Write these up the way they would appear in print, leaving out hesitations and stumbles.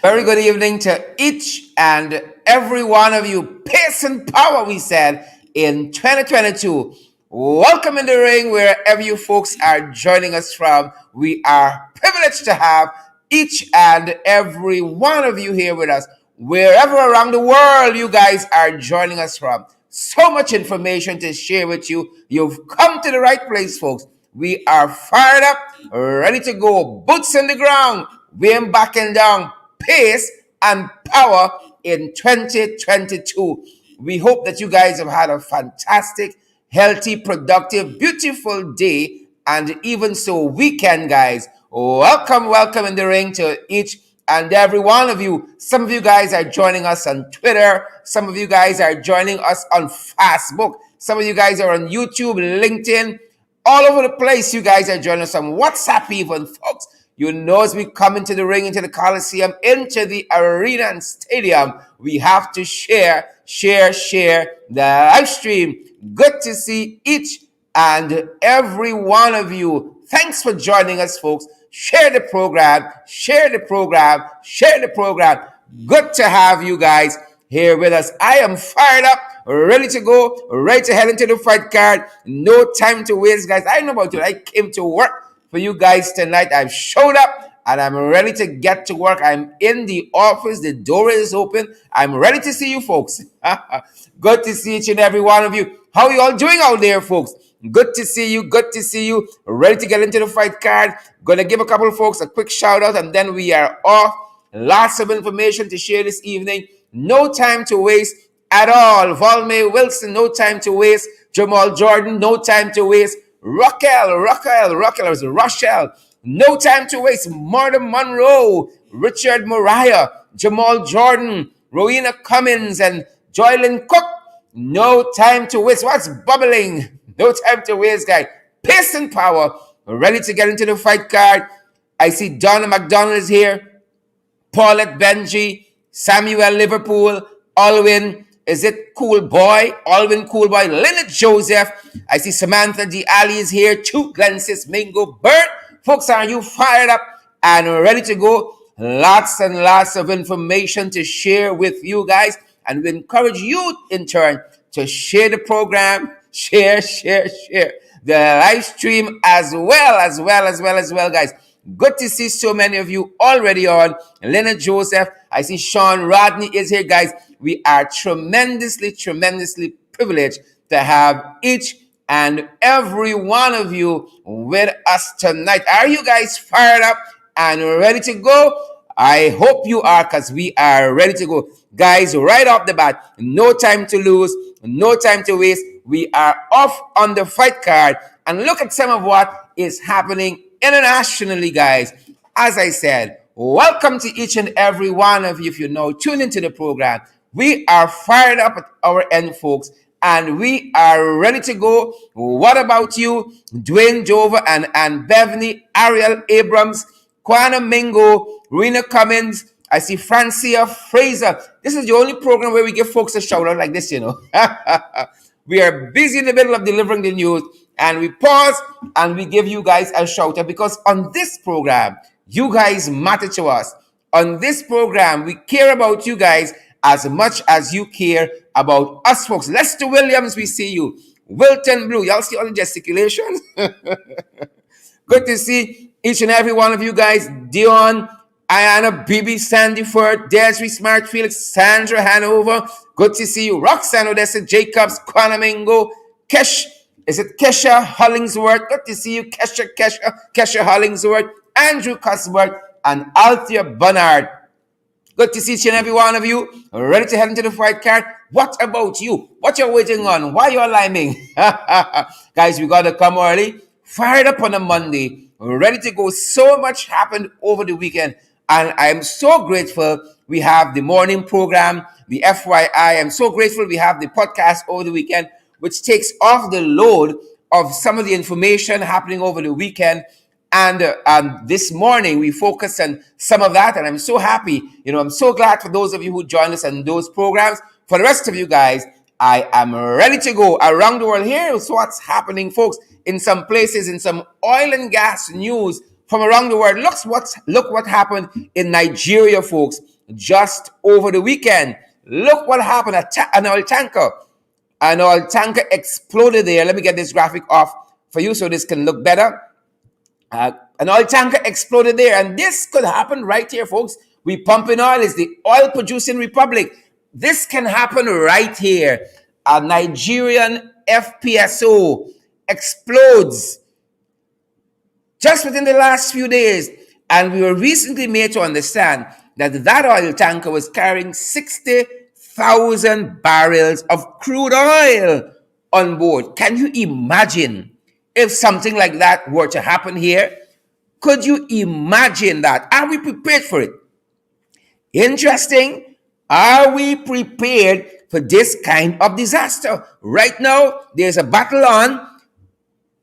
Very good evening to each and every one of you. Pace and power, we said, in 2022. Welcome in the ring wherever you folks are joining us from. We are privileged to have each and every one of you here with us, wherever around the world you guys are joining us from. So much information to share with you. You've come to the right place, folks. We are fired up, ready to go, boots in the ground. We ain't backing down, pace and power in 2022. We hope that you guys have had a fantastic, healthy, productive, beautiful day, and even so, weekend, guys. Welcome in the ring to each and every one of you. Some of you guys are joining us on Twitter. Some of you guys are joining us on Facebook. Some of you guys are on YouTube, LinkedIn, all over the place. You guys are joining us on WhatsApp even, folks. You know, as we come into the ring, into the Coliseum, into the arena and stadium, we have to share the live stream. Good to see each and every one of you. Thanks for joining us, folks. Share the program, share the program, share the program. Good to have you guys here with us. I am fired up, ready to go, ready to head into the fight card. No time to waste, guys. I know about you. I came to work for you guys tonight. I've showed up and I'm ready to get to work. I'm in the office. The door is open. I'm ready to see you folks. Good to see each and every one of you. How are you all doing out there, folks? Good to see you. Good to see you. Ready to get into the fight card. Gonna give a couple of folks a quick shout out and then we are off. Lots of information to share this evening. No time to waste at all. Volmay Wilson, no time to waste. Jamal Jordan, no time to waste. Rochelle, no time to waste. Marta Monroe, Richard Moriah, Jamal Jordan, Rowena Cummins, and Joylyn Cook. No time to waste. What's bubbling? No time to waste, guys. Pace and power. We're ready to get into the fight card. I see Donna McDonald is here. Paulette Benji, Samuel Liverpool, Alwyn. Is it Cool Boy? Alvin Cool Boy. Lynette Joseph. I see Samantha D. Ali is here. Chu Glensis Mingo. Bert. Folks, are you fired up and ready to go? Lots and lots of information to share with you guys. And we encourage you in turn to share the program. Share the live stream as well, guys. Good to see so many of you already on. Lynette Joseph. I see Sean Rodney is here, guys. We are tremendously privileged to have each and every one of you with us tonight. Are you guys fired up and ready to go? I hope you are, because we are ready to go. Guys, right off the bat, no time to lose, no time to waste. We are off on the fight card. And look at some of what is happening internationally, guys. As I said, welcome to each and every one of you. If you know, tune into the program. We are fired up at our end, folks, and we are ready to go. What about you? Dwayne Jover and Bethany, Ariel Abrams, Kwana Mingo, Rena Cummins. I see Francia Fraser. This is the only program where we give folks a shout out like this, you know. We are busy in the middle of delivering the news, and we pause and we give you guys a shout out because on this program, you guys matter to us. On this program, we care about you guys as much as you care about us, folks. Lester Williams, we see you. Wilton Blue, y'all see all the gesticulations? Good to see each and every one of you guys. Dion, Ayana, Bibi, Sandyford, Desiree Smart, Felix, Sandra Hanover. Good to see you. Roxanne Odessa, Jacobs, Quanamingo, Kesh. Is it Kesha Hollingsworth? Good to see you, Kesha Hollingsworth, Andrew Cuthbert, and Althea Bernard. Good to see each and every one of you. Ready to head into the fight card. What about you? What you're waiting on? Why you're liming? Guys, we got to come early. Fired up on a Monday. Ready to go. So much happened over the weekend. And I'm so grateful we have the morning program, the FYI. I'm so grateful we have the podcast over the weekend, which takes off the load of some of the information happening over the weekend. And this morning, we focused on some of that, and I'm so happy. You know, I'm so glad for those of you who joined us on those programs. For the rest of you guys, I am ready to go around the world. Here's what's happening, folks, in some places, in some oil and gas news from around the world. Look what happened in Nigeria, folks, just over the weekend. Look what happened. An oil tanker. An oil tanker exploded there. Let me get this graphic off for you so this can look better. An oil tanker exploded there, and this could happen right here, folks. We pumping oil. Is the oil producing republic. This can happen right here. A Nigerian FPSO explodes just within the last few days, and we were recently made to understand that that oil tanker was carrying 60,000 barrels of crude oil on board. Can you imagine if something like that were to happen here? Could you imagine that? Are we prepared for it? Interesting. Are we prepared for this kind of disaster? Right now, there's a battle on.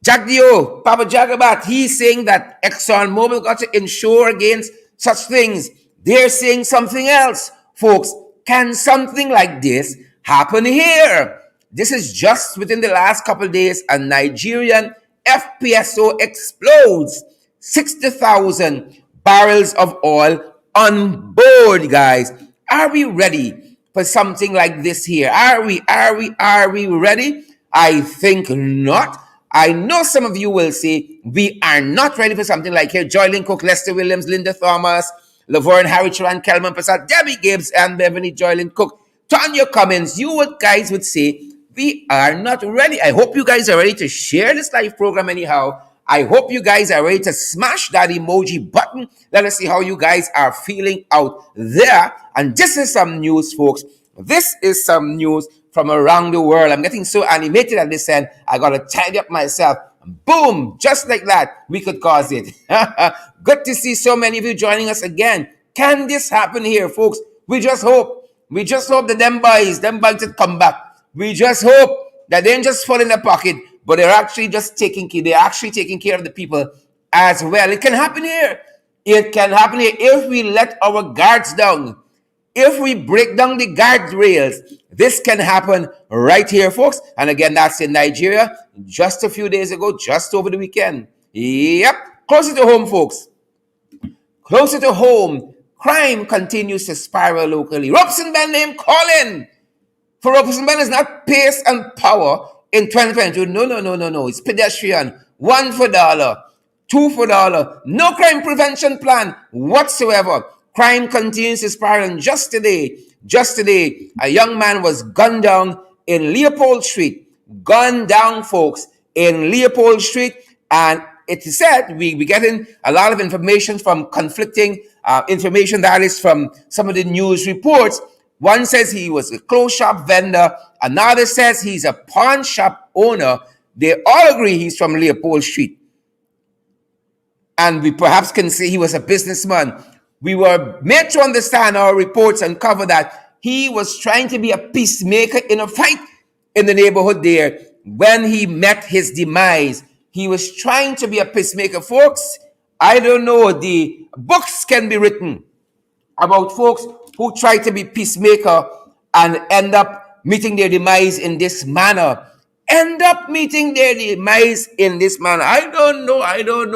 Jack Dio, Papa Jagabat, he's saying that ExxonMobil got to insure against such things. They're saying something else. Folks, can something like this happen here? This is just within the last couple of days. A Nigerian FPSO explodes. 60,000 barrels of oil on board, guys. Are we ready for something like this here? Are we ready? I think not. I know some of you will say we are not ready for something like here. Joylyn Cook, Lester Williams, Linda Thomas, Laverne Harry, Charan Kelman Prasad, Debbie Gibbs, and Beverly Joylyn Cook. Tanya Cummins, guys would say we are not ready. I hope you guys are ready to share this live program anyhow. I hope you guys are ready to smash that emoji button. Let us see how you guys are feeling out there. And this is some news, folks. This is some news from around the world. I'm getting so animated at this end. I got to tidy up myself. Boom, just like that, we could cause it. Good to see so many of you joining us again. Can this happen here, folks? We just hope. We just hope that them boys to come back. We just hope that they ain't just fall in the pocket, but they're actually taking care of the people as well. It can happen here. It can happen here if we let our guards down. If we break down the guardrails, this can happen right here, folks. And again, that's in Nigeria just a few days ago, just over the weekend. Yep. Closer to home, folks. Closer to home. Crime continues to spiral locally. Robson Band name calling. For Robson Band is not pace and power in 2022. No. It's pedestrian. $1 for dollar. $2 for dollar. No crime prevention plan whatsoever. Crime continues to spiral. And just today, a young man was gunned down in Leopold Street. Gunned down, folks, in Leopold Street. And it is said we're getting a lot of information from conflicting information that is from some of the news reports. One says he was a clothes shop vendor. Another says he's a pawn shop owner. They all agree he's from Leopold Street. And we perhaps can say he was a businessman. We were made to understand our reports and cover that he was trying to be a peacemaker in a fight in the neighborhood there when he met his demise. He was trying to be a peacemaker. Folks, I don't know, the books can be written about folks who try to be peacemaker and end up meeting their demise in this manner. I don't know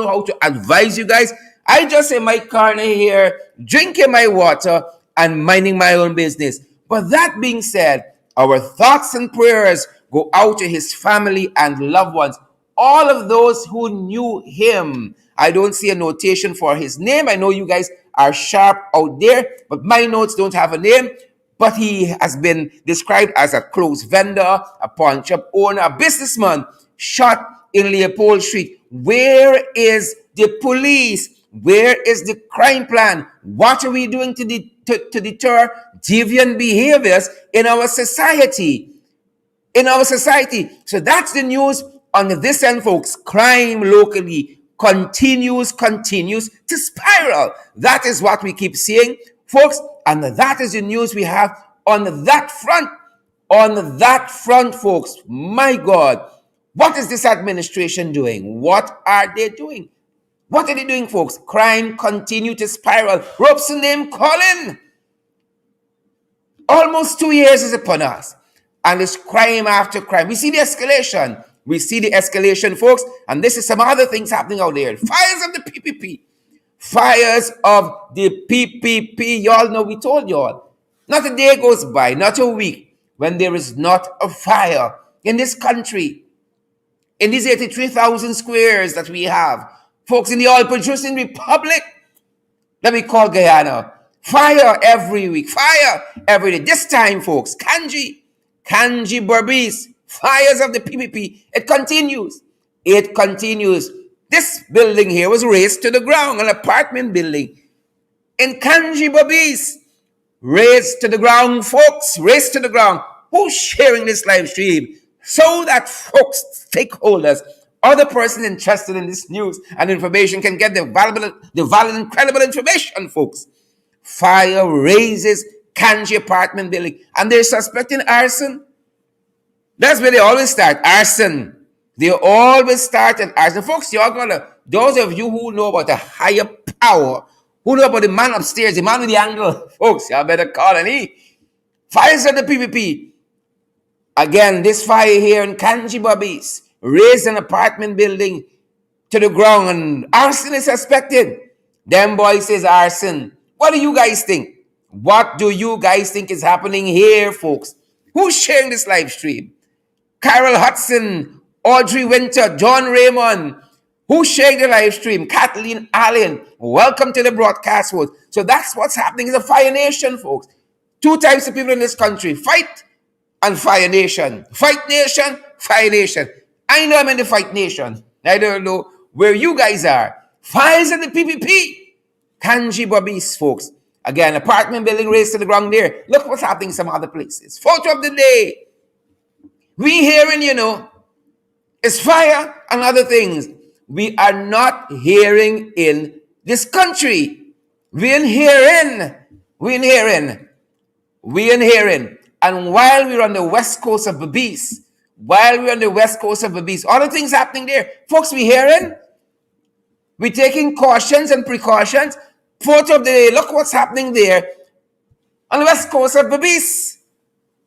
how to advise you guys. I just in my corner here, drinking my water and minding my own business. But that being said, our thoughts and prayers go out to his family and loved ones. All of those who knew him. I don't see a notation for his name. I know you guys are sharp out there, but my notes don't have a name. But he has been described as a clothes vendor, a pawn shop owner, a businessman shot in Leopold Street. Where is the police? Where is the crime plan? What are we doing to deter deviant behaviors in our society? So that's the news on this end, folks. Crime locally continues to spiral. That is what we keep seeing, folks. And that is the news we have on that front. On that front, folks. My God. What is this administration doing? What are they doing? What are they doing, folks? Crime continue to spiral. Robeson name calling. Almost 2 years is upon us. And it's crime after crime. We see the escalation. folks. And this is some other things happening out there. Fires of the PPP. Fires of the PPP. Y'all know we told y'all. Not a day goes by, not a week, when there is not a fire in this country, in these 83,000 squares that we have. Folks, in the oil producing republic, let me call Guyana. Fire every week, fire every day. This time, folks, Kanji Berbice, fires of the PPP. It continues. It continues. This building here was razed to the ground, an apartment building in Kanji Berbice. Razed to the ground, folks, razed to the ground. Who's sharing this live stream so that folks, stakeholders, other persons interested in this news and information can get the valid and credible information, folks? Fire raises Kanji apartment building, and they're suspecting arson. That's where they always start, arson. They always start at arson. Folks, y'all gonna, those of you who know about the higher power, who know about the man upstairs, the man with the angle, folks, y'all better call on he. Fires at the PPP. Again, this fire here in Kanji Berbice raised an apartment building to the ground, and arson is suspected. Them boys says arson. What do you guys think? What do you guys think is happening here, folks? Who's sharing this live stream? Carol Hudson, Audrey Winter, John Raymond. Who's sharing the live stream? Kathleen Allen. Welcome to the broadcast, folks. So that's what's happening in the Fire Nation, folks. Two types of people in this country: Fight and Fire Nation. Fight Nation, Fire Nation. I know I'm in the Fight Nation. I don't know where you guys are. Fires in the PPP. Kanji Berbice, folks. Again, apartment building raised to the ground there. Look what's happening in some other places. Photo of the day. We hearing, it's fire and other things. We are not hearing in this country. We in hearing. And while we're on the west coast of Berbice, all the things happening there, folks, we hearing. We're taking cautions and precautions. Photo of the day. Look what's happening there on the west coast of Berbice.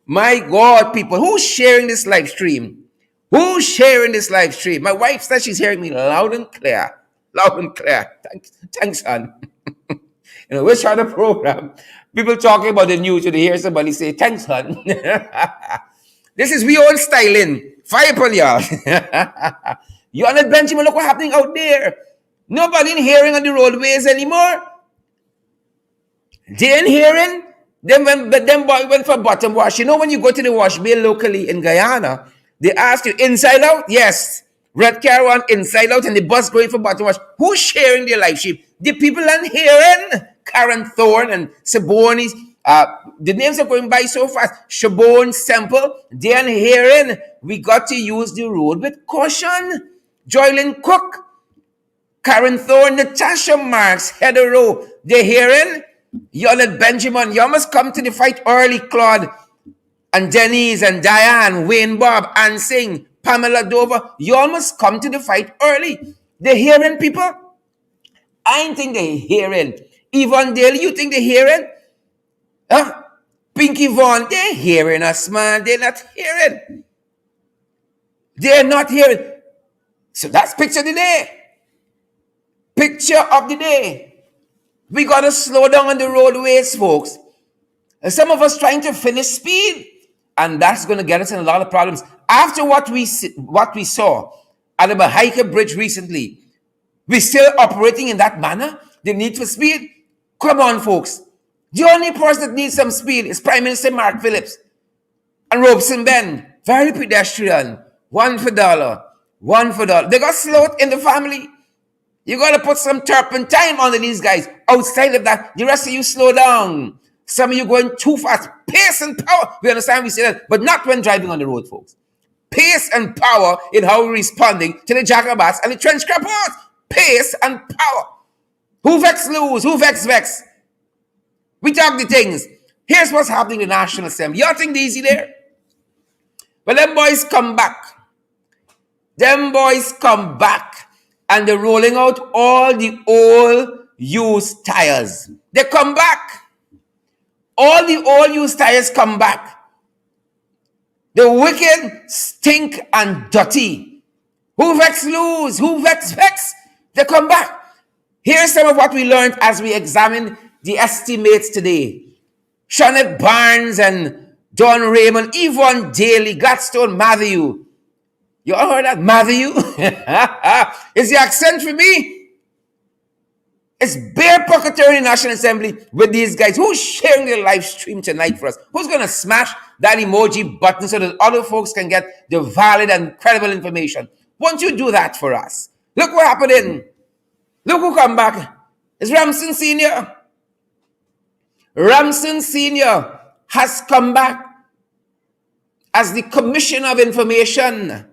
My God, people, who's sharing this live stream? Who's sharing this live stream? My wife says she's hearing me loud and clear. Thanks, son. We're trying to program. People talking about the news, you hear somebody say, thanks, son. This is we own styling. Fire upon y'all. You on the Benjamin, look what's happening out there. Nobody in hearing on the roadways anymore. They in hearing. Them boy went for bottom wash. When you go to the wash bay locally in Guyana, they ask you inside out. Yes, red car one inside out, and the bus going for bottom wash. Who's sharing their live stream? The people in hearing. Karen Thorne and Sabonis. The names are going by so fast. Shabon Semple. They in hearing. We got to use the road with caution. Joylyn Cook. Karen Thorne, Natasha Marks, Heather Rowe. They hearing. Y'all at Benjamin, y'all must come to the fight early. Claude and Denise and Diane, Wayne Bob, Ann Singh, Pamela Dover, y'all must come to the fight early. They hearing, people? I ain't think they hearing. Yvonne Daly, you think they hearing? Huh? Pinky Vaughn, they hearing us, man. They're not hearing. They're not hearing. So that's picture of the day. Picture of the day. We got to slow down on the roadways, folks. And some of us trying to finish speed. And that's going to get us in a lot of problems. After what we saw at the Bahika Bridge recently, we're still operating in that manner? The need for speed? Come on, folks. The only person that needs some speed is Prime Minister Mark Phillips and Robeson Ben. Very pedestrian. $1 for $1. They got slowed in the family. You got to put some turpentine on these guys. Outside of that, the rest of you slow down. Some of you going too fast. Pace and power. We understand we say that, but not when driving on the road, folks. Pace and power in how we're responding to the jackabass and the trench crappers. Pace and power. Who vex lose? Who vex? We talk the things. Here's what's happening in the National Assembly. Y'all think they're easy there? Well, them boys come back. And they're rolling out all the old used tires. They come back. All the old used tires come back. The wicked, stink, and dirty. Who vex lose? Who vex? They come back. Here's some of what we learned as we examined the estimates today. Shawnette Barnes and John Raymond, Yvonne Daly, Gladstone Matthew. You all heard that? Matthew? Is the accent for me? It's bare pocketary National Assembly with these guys. Who's sharing their live stream tonight for us? Who's going to smash that emoji button so that other folks can get the valid and credible information? Won't you do that for us? Look what happened. Look who come back. It's Ramson Sr. Ramson Sr. has come back as the Commissioner of Information.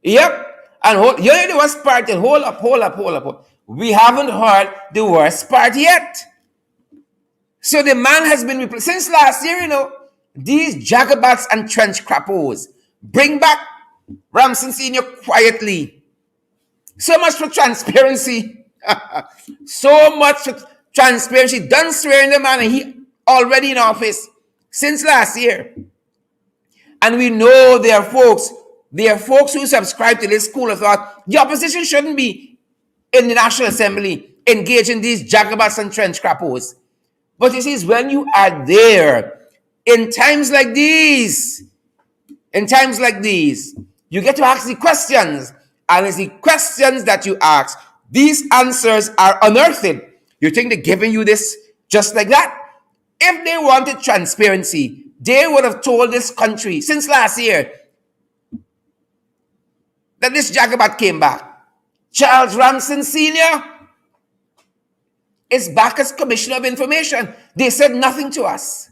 Yep. And you know the worst part? Hold up. We haven't heard the worst part yet. So the man has been replaced. Since last year, these jagabats and trench crappos bring back Ramson Sr. quietly. So much for transparency. So much for transparency. Done swearing the man, and he already in office since last year. And we know there are folks who subscribe to this school of thought. The opposition shouldn't be in the National Assembly engaging these jagabats and trench crappos. But you see, when you are there, in times like these, you get to ask the questions. And it's the questions that you ask, these answers are unearthed. You think they're giving you this just like that? If they wanted transparency, they would have told this country since last year that this jagabat came back. Charles Ramson Sr. is back as Commissioner of Information. They said nothing to us.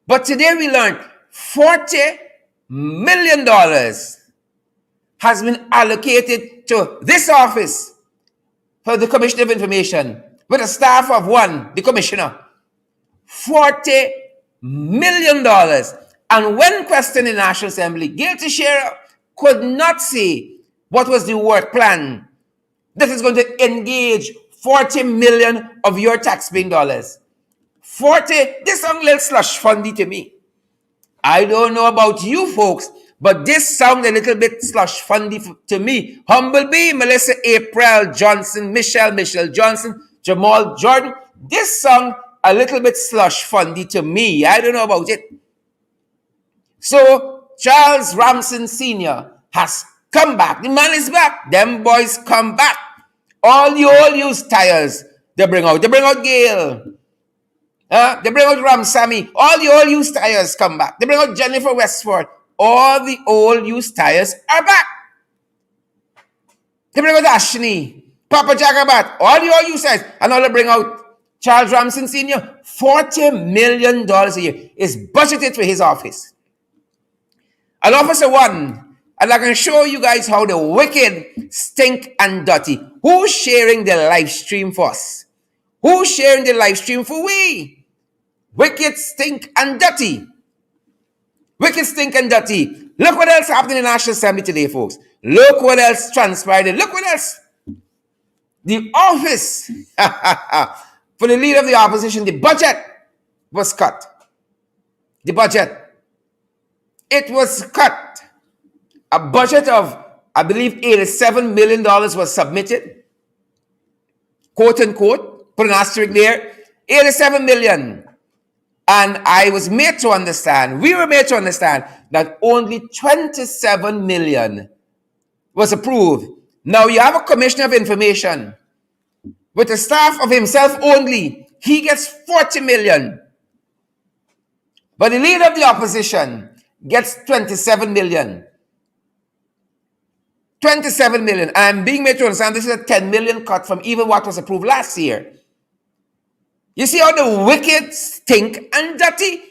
But today we learned $40 million has been allocated to this office for the Commissioner of Information with a staff of one, the Commissioner. $40 million. And when questioned in the National Assembly, Gail Teixeira could not say what was the work plan that is going to engage 40 million of your taxpaying dollars. 40, this sounds a little slush fundy to me. I don't know about you folks, but this sounds a little bit slush fundy to me. Humblebee, Melissa April Johnson, Michelle Johnson, Jamal Jordan. This sounds a little bit slush fundy to me. I don't know about it. So Charles Ramson Sr. has come back. The man is back. Them boys come back. All the old used tires they bring out. They bring out Gail. They bring out Ramsamy. All the old used tires come back. They bring out Jennifer Westford. All the old used tires are back. They bring out Ashley, Papa Jagabat. All the old used tires. And all they bring out Charles Ramson Sr. $40 million a year is budgeted for his office. And Officer 1, and I can show you guys how the wicked stink and dirty. Who's sharing the live stream for us? Who's sharing the live stream for we? Wicked stink and dirty. Wicked stink and dirty. Look what else happened in the National Assembly today, folks. Look what else transpired. Look what else. The office for the leader of the opposition, the budget was cut. The budget. It was cut. A budget of, I believe, $87 million was submitted. Quote unquote. Put an asterisk there. 87 million. And I was made to understand, we were made to understand that only 27 million was approved. Now you have a Commissioner of Information with a staff of himself only. He gets 40 million. But the leader of the opposition gets 27 million. 27 million. I'm being made to understand this is a 10 million cut from even what was approved last year. You see how the wicked stink and dirty,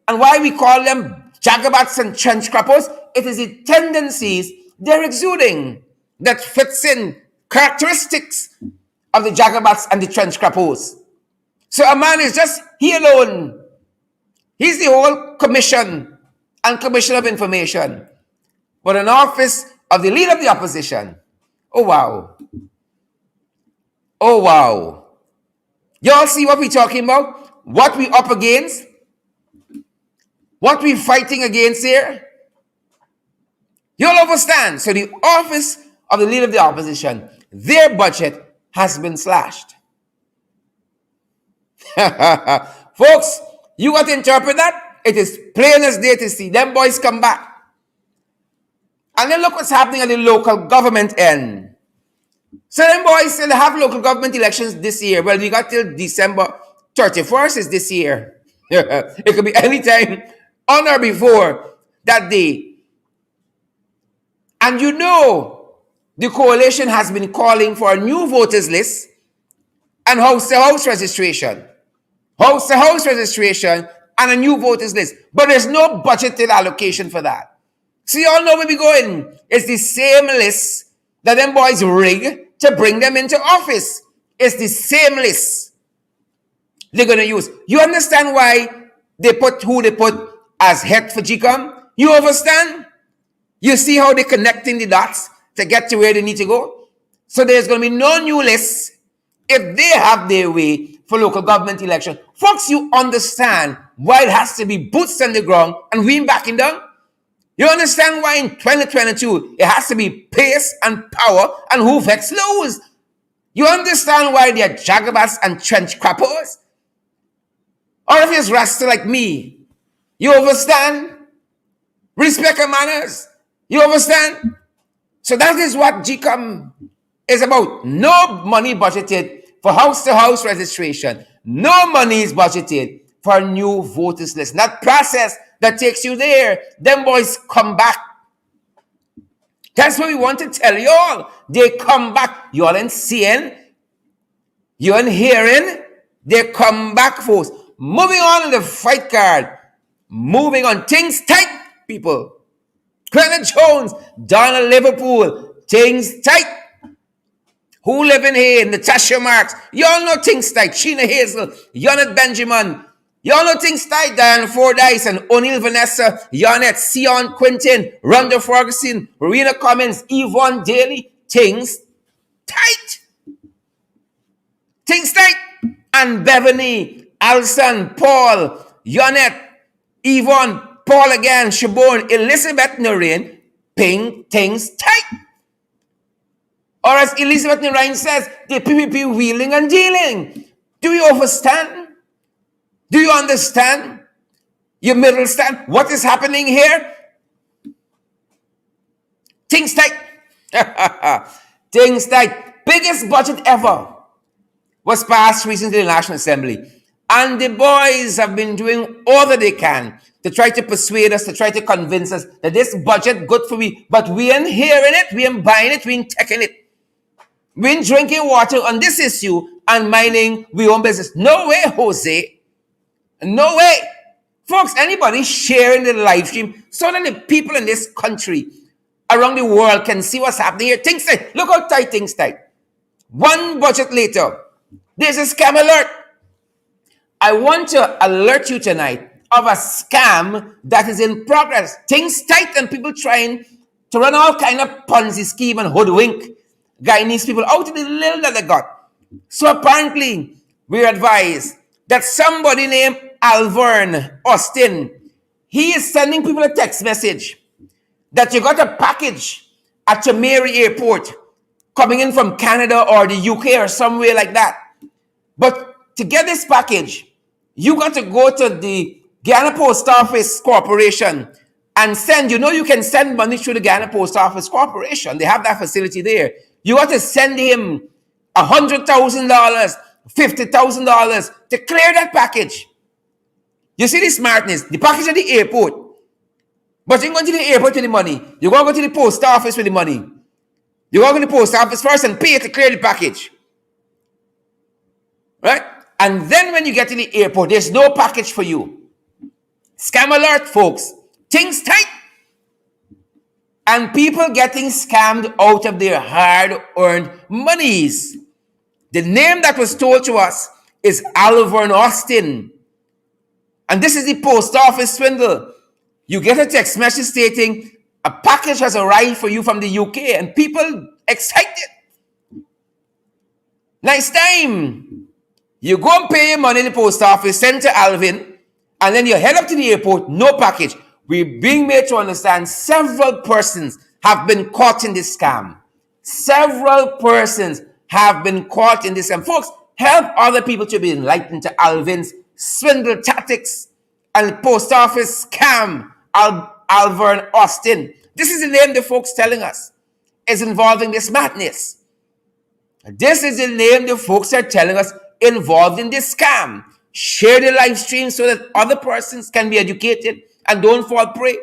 and why we call them jagabats and trench crappers? It is the tendencies they're exuding that fits in characteristics of the jagabats and the trench crappers. So a man is just, he alone. He's the whole commission and Commissioner of Information. But an office of the leader of the opposition. Oh, wow. Oh, wow. Y'all see what we're talking about? What we up against? What we fighting against here? You'll understand. So the office of the leader of the opposition their budget has been slashed. Folks, you got to interpret that. It is plain as day to see. Them boys come back. And then look what's happening at the local government end. So them boys say they have local government elections this year. Well, we got till December 31st is this year. It could be any time on or before that day. And you know, the coalition has been calling for a new voters list and house-to-house registration. House-to-house registration and a new voters list. But there's no budgeted allocation for that. So you all know where we're going. It's the same list that them boys rig to bring them into office. It's the same list they're going to use. You understand why they put who they put as head for GCOM? You understand? You see how they're connecting the dots to get to where they need to go? So there's going to be no new lists if they have their way for local government election. Folks, you understand why it has to be boots on the ground and we backing down? You understand why in 2022 it has to be pace and power and who vex lose? You understand why they are jagabats and trench crappers? Or if it's rasta like me, you understand? Respect and manners. You understand? So that is what GCOM is about. No money budgeted for house-to-house registration. No money is budgeted for a new voters list. That process that takes you there, them boys come back. That's what we want to tell you all. They come back. You all ain't seeing, you ain't hearing, they come back, folks. Moving on in the fight card. Moving on. Things tight, people. Granite Jones, Donald Liverpool. Things tight. Who living here? Natasha Marks. You all know things tight. Sheena Hazel. Yonette Benjamin. You all know things tight. Diane Fordyce and O'Neill Vanessa. Yonette, Sion Quintin. Rhonda Ferguson. Marina Cummins. Yvonne Daly. Things tight. Things tight. And Beverly, Alson, Paul, Yonette, Yvonne, Paul again, Siobhan, Elizabeth Noreen, ping things tight. Or as Elizabeth Noreen says, the PPP wheeling and dealing. Do you understand? Do you understand? You middle stand. What is happening here? Things tight. Things tight. Biggest budget ever was passed recently in the National Assembly. And the boys have been doing all that they can to try to persuade us, to try to convince us that this budget good for we. But we ain't hearing it, we ain't buying it, we ain't taking it. We ain't drinking water on this issue and minding we own business. No way, Jose. No way. Folks, anybody sharing the live stream so that the people in this country around the world can see what's happening here. Things tight. Look how tight things tight. One budget later, there's a scam alert. I want to alert you tonight of a scam that is in progress. Things tight and people trying to run all kind of Ponzi scheme and hoodwink Guyanese people out of the little that they got. So apparently, we're advised that somebody named Alvern Austin, he is sending people a text message that you got a package at your Mary Airport coming in from Canada or the UK or somewhere like that. But to get this package, you got to go to the Ghana Post Office Corporation and send, you can send money through the Ghana Post Office Corporation. They have that facility there. You got to send him $100,000, $50,000 to clear that package. You see the smartness, the package at the airport. But you're going to the airport with the money. You're going to go to the post office with the money. You're going to the post office first and pay to clear the package. Right? And then when you get to the airport, there's no package for you. Scam alert, folks. Things tight. And people getting scammed out of their hard-earned monies. The name that was told to us is Alvern Austin. And this is the post office swindle. You get a text message stating a package has arrived for you from the UK and people excited. Nice time. You go and pay your money in the post office, send to Alvin, and then you head up to the airport, no package. We're being made to understand several persons have been caught in this scam. Several persons have been caught in this. And folks, help other people to be enlightened to Alvin's swindle tactics and post office scam, Alvern Austin. This is the name the folks telling us is involving this madness. This is the name the folks are telling us involved in this scam. Share the live stream so that other persons can be educated and don't fall prey.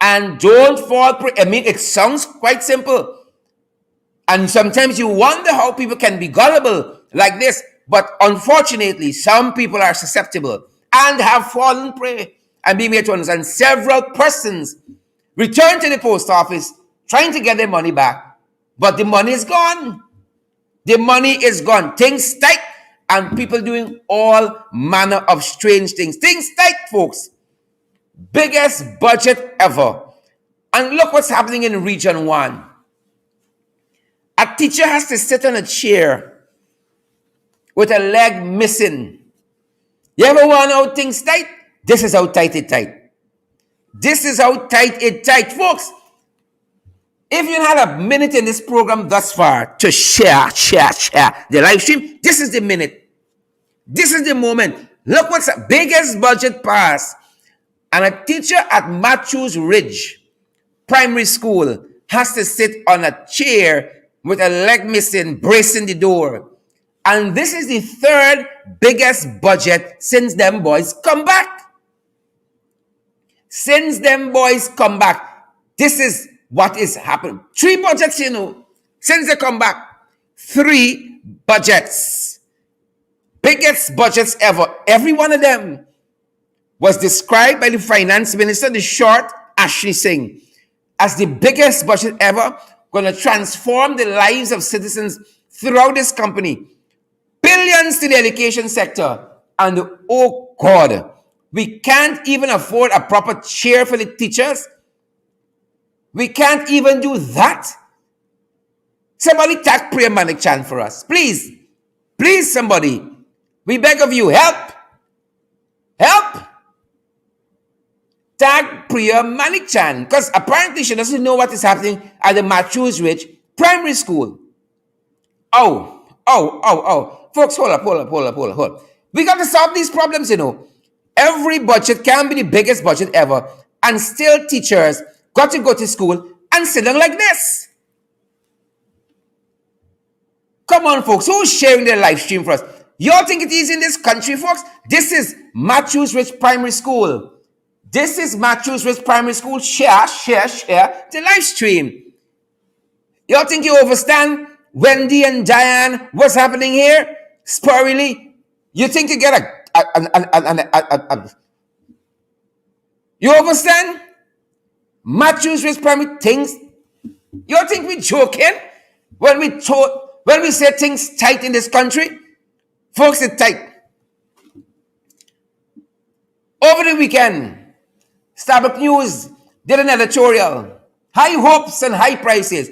And don't fall prey. I mean, it sounds quite simple. And sometimes you wonder how people can be gullible like this. But unfortunately, some people are susceptible and have fallen prey and being made to understand. Several persons return to the post office trying to get their money back. But the money is gone. The money is gone. Things tight. And people doing all manner of strange things. Things tight, folks. Biggest budget ever. And look what's happening in Region 1. A teacher has to sit on a chair with a leg missing. You ever want to know how things tight? This is how tight it tight. This is how tight it tight. Folks, if you had a minute in this program thus far to share the live stream, this is the minute. This is the moment. Look what's the biggest budget pass. And a teacher at Matthews Ridge Primary School has to sit on a chair with a leg missing, bracing the door. And this is the third biggest budget since them boys come back. Since them boys come back. This is what is happening. 3 budgets, since they come back. 3 budgets. Biggest budgets ever. Every one of them was described by the finance minister, the short Ashley Singh, as the biggest budget ever, going to transform the lives of citizens throughout this company. Billions to the education sector. And oh God, we can't even afford a proper chair for the teachers. We can't even do that. Somebody tag Priya Manik-chan for us. Please. Please, somebody. We beg of you, help. Help. Tag Priya Manik-chan. Because apparently she doesn't know what is happening at the Matthews Ridge Primary School. Oh. Folks, hold up. We got to solve these problems, Every budget can be the biggest budget ever. And still teachers got to go to school and sit down like this. Come on, folks. Who's sharing their live stream for us? Y'all think it is in this country, folks? This is Matthews Ridge Primary School. This is Matthews Ridge Primary School. Share the live stream. Y'all think you understand Wendy and Diane, what's happening here? Spurrily. You think you get you understand? Matthews Ridge Primary things. You think we joking when we say things tight in this country? Folks, it's tight. Over the weekend, Starbucks News did an editorial. High hopes and high prices.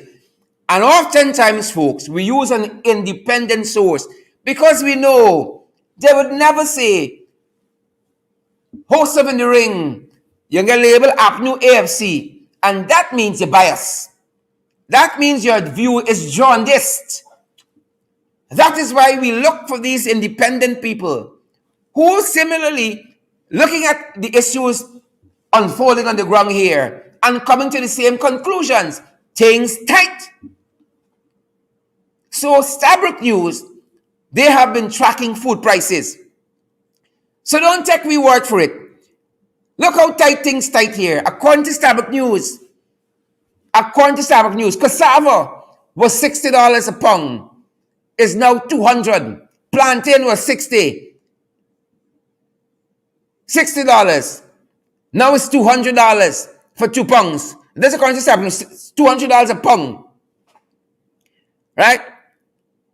And oftentimes, folks, we use an independent source because we know they would never say, host of In the Ring, you're going to label APNU AFC. And that means you're biased. That means your view is jaundiced. That is why we look for these independent people who similarly looking at the issues unfolding on the ground here and coming to the same conclusions. Things tight. So Starbucks News, they have been tracking food prices. So don't take me word for it. Look how tight things tight here. According to Starbucks News, cassava was $60 a pound. Is now $200. Plantain was $60. $60. Now it's $200 for 2 pounds. That's according to Starbucks. $200 a pound. Right?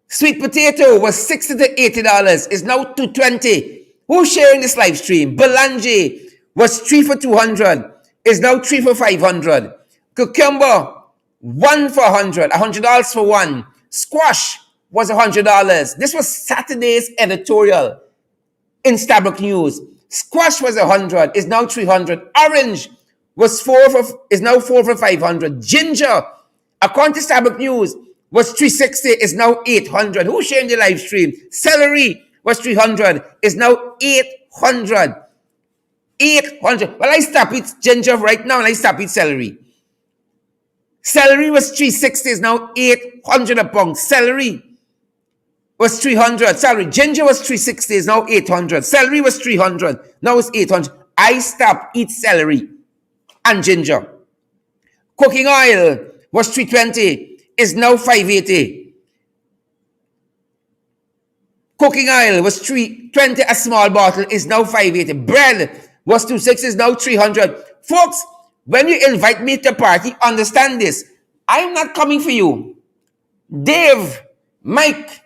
Sweet potato was $60 to $80. Is now $220. Who's sharing this live stream? Belange was 3 for $200. Is now 3 for $500. Cucumber, 1 for $100 for 1. Squash was $100. This was Saturday's editorial in Starbucks News. Squash was $100. Is now $300. Orange was is now 4 for $500. Ginger According to Starbucks News, was 360, is now 800. Who's sharing the live stream? Celery was 300, is now 800. 800. Well, I stop eat ginger right now and I stop eat celery. Celery was 360, is now 800 a pound. Celery was 300. Celery. Ginger was 360, is now 800. Celery was 300, now it's 800. I stop eat celery and ginger. Cooking oil was 320, is now 580. Cooking oil was 320, a small bottle, is now 580. Bread was 260, is now 300. Folks, when you invite me to a party, understand this. I'm not coming for you. Dave, Mike,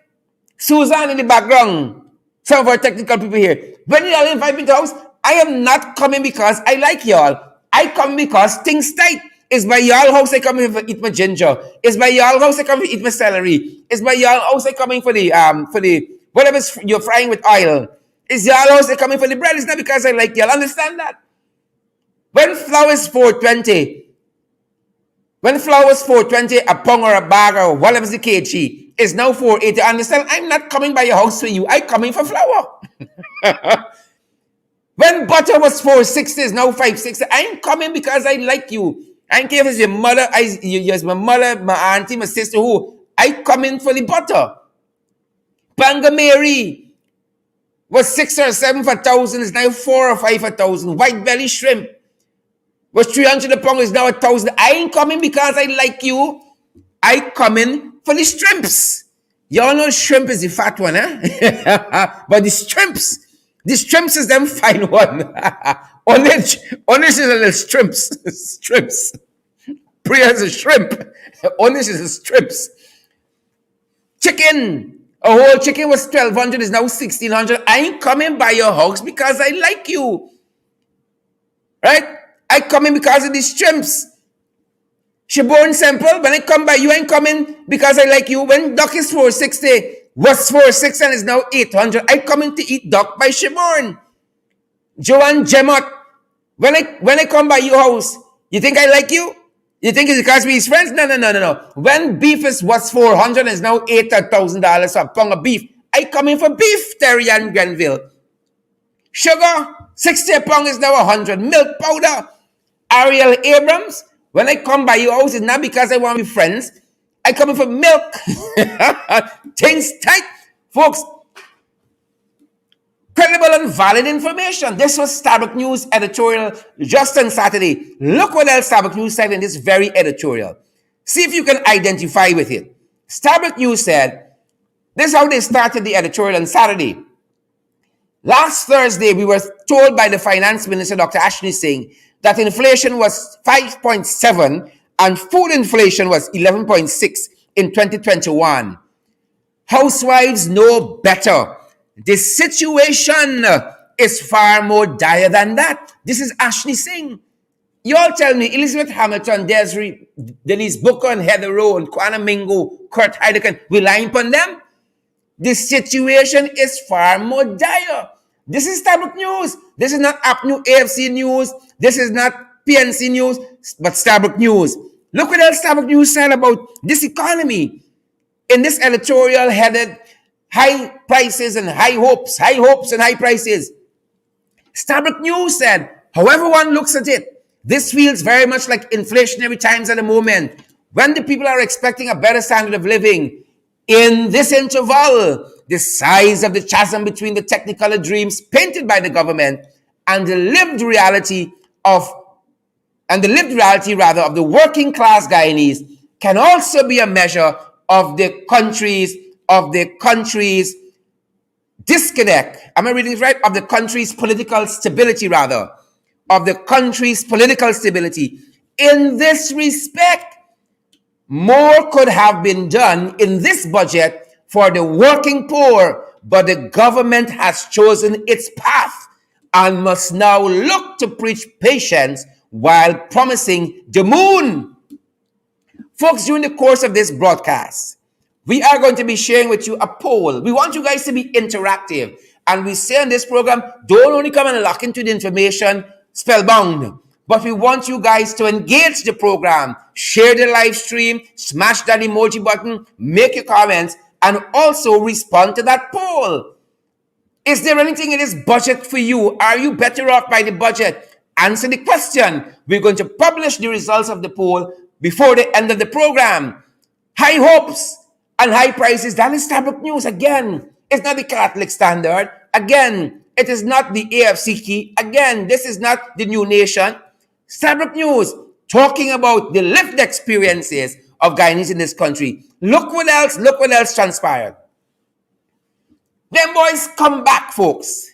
Susan in the background, some of our technical people here. When you all invite me to the house, I am not coming because I like y'all. I come because things tight. It's by y'all house I come here to eat my ginger. It's by y'all house I come here to eat my celery. It's by y'all house I coming for the whatever you're frying with oil. It's y'all house I coming for the bread. It's not because I like y'all. Understand that? When flour is 420, a pound or a bag or whatever the kg, is now 480. Understand? I'm not coming by your house for you. I'm coming for flour. When butter was 460, is now 560. I'm coming because I like you. I don't care if it's your mother, it's my mother, my auntie, my sister, who. I come in for the butter. Banga Mary was 6 or 7 for 1,000, is now 4 or 5 for 1,000. White belly shrimp was 300 a pound, is now 1,000. I ain't coming because I like you. I come in for the shrimps. Y'all know shrimp is the fat one, eh? But the shrimps is them fine one. Orange is a little shrimps. Shrimps. Priya is a shrimp. Orange is a shrimps. Chicken. A whole chicken was 1,200, is now 1,600. I ain't coming by your house because I like you. Right? I come in because of these shrimps. Shibone simple. When I come by you, I ain't coming because I like you. When duck is 460, was 460 and is now 800. I come in to eat duck by Shibone. Joanne Gemot. When I come by your house, you think I like you? You think it's because we're friends? No. When beef was 400 and is now $8,000 for a pound of beef, I come in for beef, Terry and Grenville. Sugar, 60 a pound is now 100. Milk powder, Ariel Abrams. When I come by your house, it's not because I want to be friends. I come in for milk. Things tight. Folks, credible and valid information. This was Starbucks News editorial just on Saturday. Look what else Starbucks News said in this very editorial. See if you can identify with it. Starbucks News said, this is how they started the editorial on Saturday. Last Thursday, we were told by the Finance Minister, Dr. Ashley Singh, that inflation was 5.7 and food inflation was 11.6 in 2021. Housewives know better. The situation is far more dire than that. This is Ashley Singh. You all tell me, Elizabeth Hamilton, Desiree, Denise Booker, and Heather Rowe, and Kwana Mingo, Kurt Heidecken, we lying upon them? The situation is far more dire. This is Starbucks News. This is not APNU AFC News. This is not PNC News, but Starbucks News. Look what else Starbucks News said about this economy. In this editorial headed, high prices and high hopes and high prices. Starbucks News said, however one looks at it, this feels very much like inflationary times at the moment, when the people are expecting a better standard of living. In this interval, the size of the chasm between the technicolor dreams painted by the government and the lived reality of the working class Guyanese can also be a measure of the country's disconnect. Am I reading it right? Of the country's political stability, rather. Of the country's political stability. In this respect, more could have been done in this budget for the working poor, but the government has chosen its path and must now look to preach patience while promising the moon. Folks, during the course of this broadcast, we are going to be sharing with you a poll. We want you guys to be interactive. And we say on this program, don't only come and lock into the information spellbound, But we want you guys to engage the program, share the live stream, smash that emoji button, make your comments, and also respond to that poll. Is there anything in this budget for you? Are you better off by the budget? Answer the question. We're going to publish the results of the poll before the end of the program. High hopes and high prices. That is Starbuck News. Again, it's not the Catholic Standard. Again, it is not the AFCT. Again, this is not the New Nation. Starbuck News, talking about the lived experiences of Guyanese in this country. Look what else transpired. Them boys come back, folks.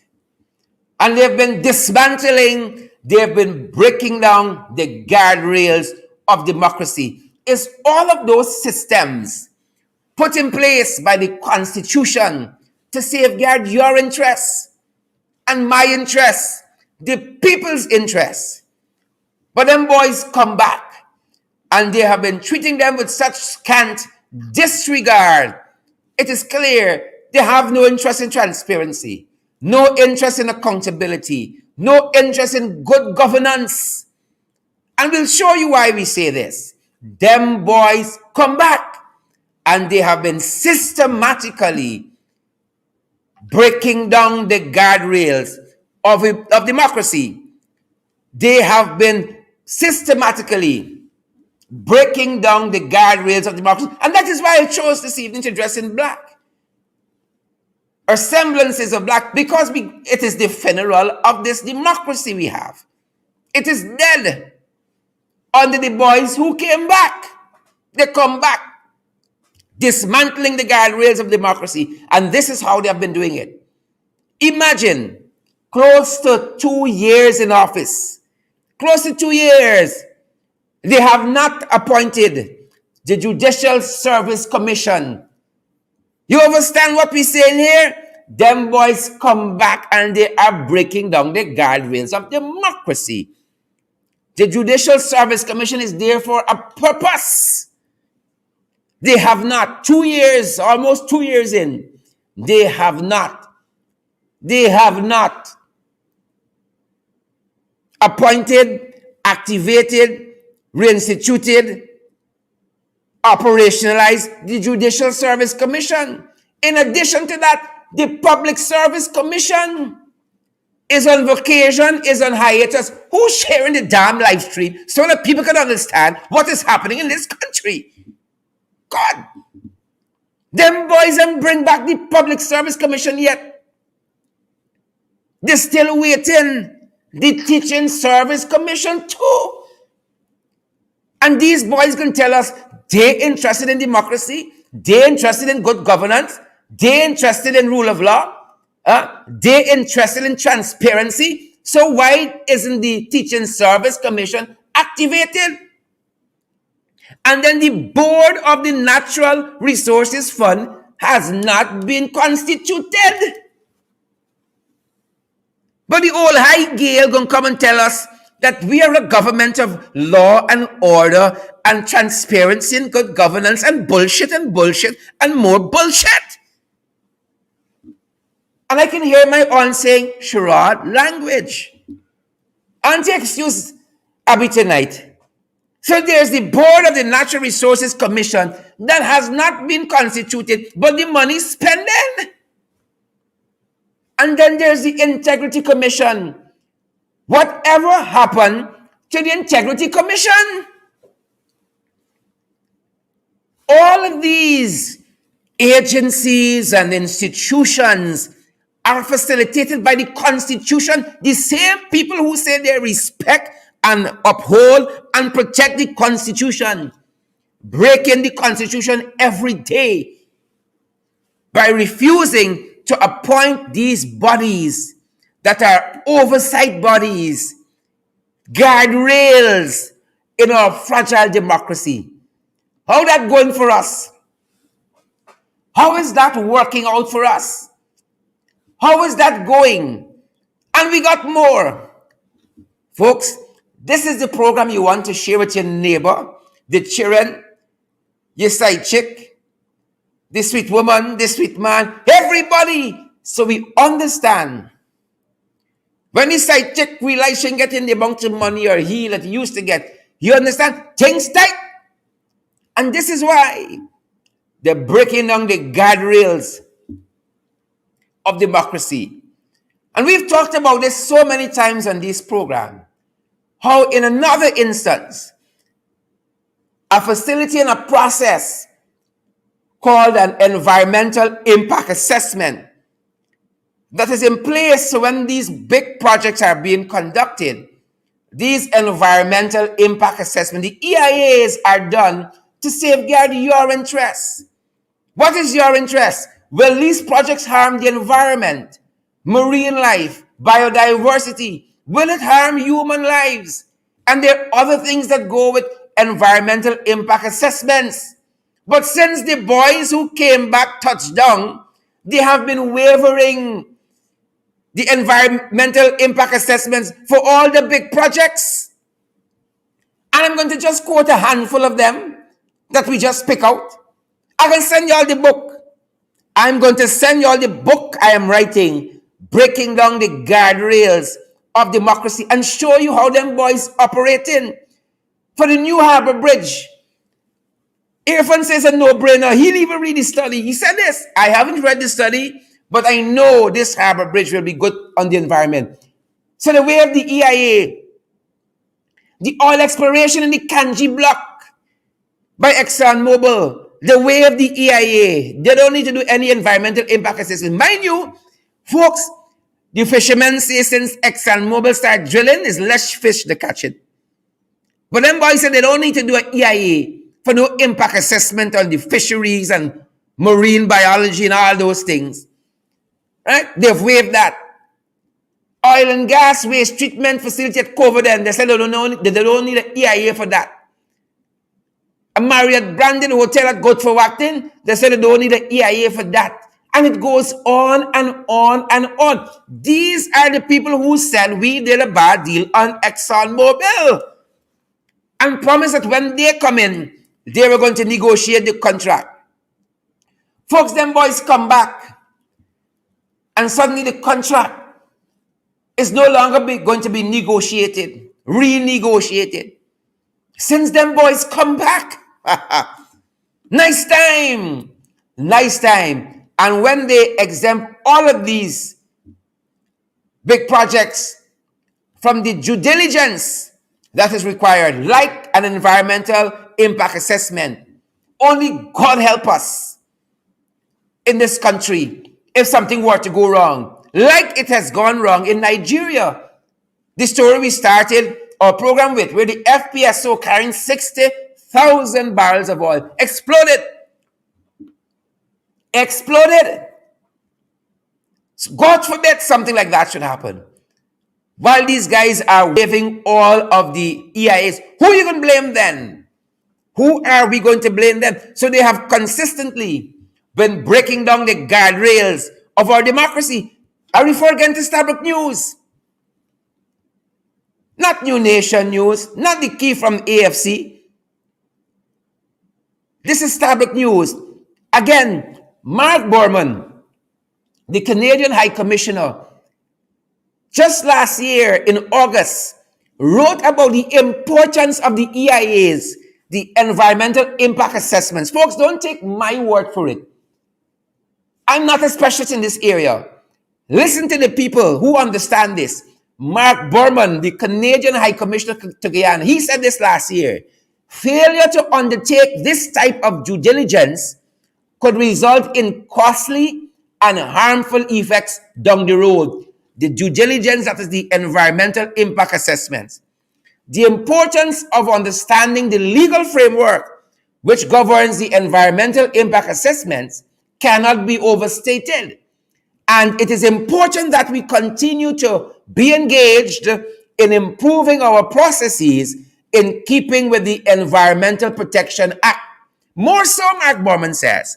And they've been dismantling, they've been breaking down the guardrails of democracy. It's all of those systems put in place by the Constitution to safeguard your interests and my interests, the people's interests. But them boys come back and they have been treating them with such scant disregard. It is clear they have no interest in transparency, no interest in accountability, no interest in good governance. And we'll show you why we say this. Them boys come back and they have been systematically breaking down the guardrails of democracy. They have been systematically breaking down the guardrails of democracy. And that is why I chose this evening to dress in black, or semblances of black, because it is the funeral of this democracy we have. It is dead under the boys who came back. They come back, dismantling the guardrails of democracy. And this is how they have been doing it. Imagine, close to 2 years in office. Close to 2 years. They have not appointed the Judicial Service Commission. You understand what we're saying here? Them boys come back and they are breaking down the guardrails of democracy. The Judicial Service Commission is there for a purpose. They have not, 2 years, almost 2 years in, they have not appointed, activated, reinstituted, operationalized the Judicial Service Commission. In addition to that, the Public Service Commission is on vacation, is on hiatus. Who's sharing the damn live stream so that people can understand what is happening in this country? God. Them boys and bring back the Public Service Commission yet. They're still waiting. The Teaching Service Commission too. And these boys can tell us they're interested in democracy, they're interested in good governance, they're interested in rule of law, they're interested in transparency. So why isn't the Teaching Service Commission activated? And then the board of the Natural Resources Fund has not been constituted. But the old high Gael gonna come and tell us that we are a government of law and order and transparency and good governance and bullshit and more bullshit. And I can hear my aunt saying, charade language. Auntie, excuse Abby tonight. So there's the board of the Natural Resources Commission that has not been constituted, but the money spending. And then there's the Integrity Commission. Whatever happened to the Integrity Commission? All of these agencies and institutions are facilitated by the Constitution. The same people who say they respect and uphold and protect the Constitution, breaking the Constitution every day by refusing to appoint these bodies that are oversight bodies, guardrails in our fragile democracy. How that going for us? How is that working out for us? How is that going? And we got more. Folks, this is the program you want to share with your neighbor, the children, your side chick, the sweet woman, the sweet man, everybody, so we understand When the side chick realize she ain't getting the amount of money or he that he used to get, you understand? Things tight. And this is why they're breaking down the guardrails of democracy. And we've talked about this so many times on this program. How in another instance, a facility and a process called an environmental impact assessment that is in place when these big projects are being conducted. These environmental impact assessments, the EIAs, are done to safeguard your interests. What is your interest? Will these projects harm the environment, marine life, biodiversity? Will it harm human lives? And there are other things that go with environmental impact assessments. But since the boys who came back touched down, they have been wavering the environmental impact assessments for all the big projects. And I'm going to just quote a handful of them that we just pick out. I can send you all the book. I'm going to send you all the book I am writing, breaking down the guardrails of democracy and show you how them boys operating. For the new harbor bridge, Irfan says a no-brainer. He didn't even read the study. He said this: I haven't read the study, but I know this harbor bridge will be good on the environment. So the way of the EIA, the oil exploration in the Kanji block by ExxonMobil, the way of the EIA, they don't need to do any environmental impact assessment. Mind you, folks, the fishermen say since ExxonMobil started drilling, is less fish to catch it. But them boys said they don't need to do an EIA for no impact assessment on the fisheries and marine biology and all those things. Right? They've waived that. Oil and gas waste treatment facility at Coverdale, they said they don't need an EIA for that. A Marriott branded hotel at Godforwachton, they said they don't need an EIA for that. And it goes on and on and on. These are the people who said we did a bad deal on ExxonMobil and promised that when they come in, they were going to negotiate the contract. Folks, them boys come back and suddenly the contract is no longer going to be negotiated, renegotiated. Since them boys come back, nice time. And when they exempt all of these big projects from the due diligence that is required, like an environmental impact assessment, only God help us in this country if something were to go wrong, like it has gone wrong in Nigeria. The story we started our program with, where the FPSO carrying 60,000 barrels of oil exploded. So God forbid something like that should happen. While these guys are waiving all of the EIAs, who are you going to blame then? Who are we going to blame then? So they have consistently been breaking down the guardrails of our democracy. I refer again to Starbuck News. Not New Nation News, not the key from AFC. This is Starbuck News. Again, Mark Borman, the Canadian High Commissioner, just last year in August, wrote about the importance of the EIAs, the environmental impact assessments. Folks, don't take my word for it. I'm not a specialist in this area. Listen to the people who understand this. Mark Borman, the Canadian High Commissioner to Guyana, he said this last year. Failure to undertake this type of due diligence could result in costly and harmful effects down the road. The due diligence, that is the environmental impact assessments. The importance of understanding the legal framework which governs the environmental impact assessments cannot be overstated. And it is important that we continue to be engaged in improving our processes in keeping with the Environmental Protection Act. More so, Mark Borman says,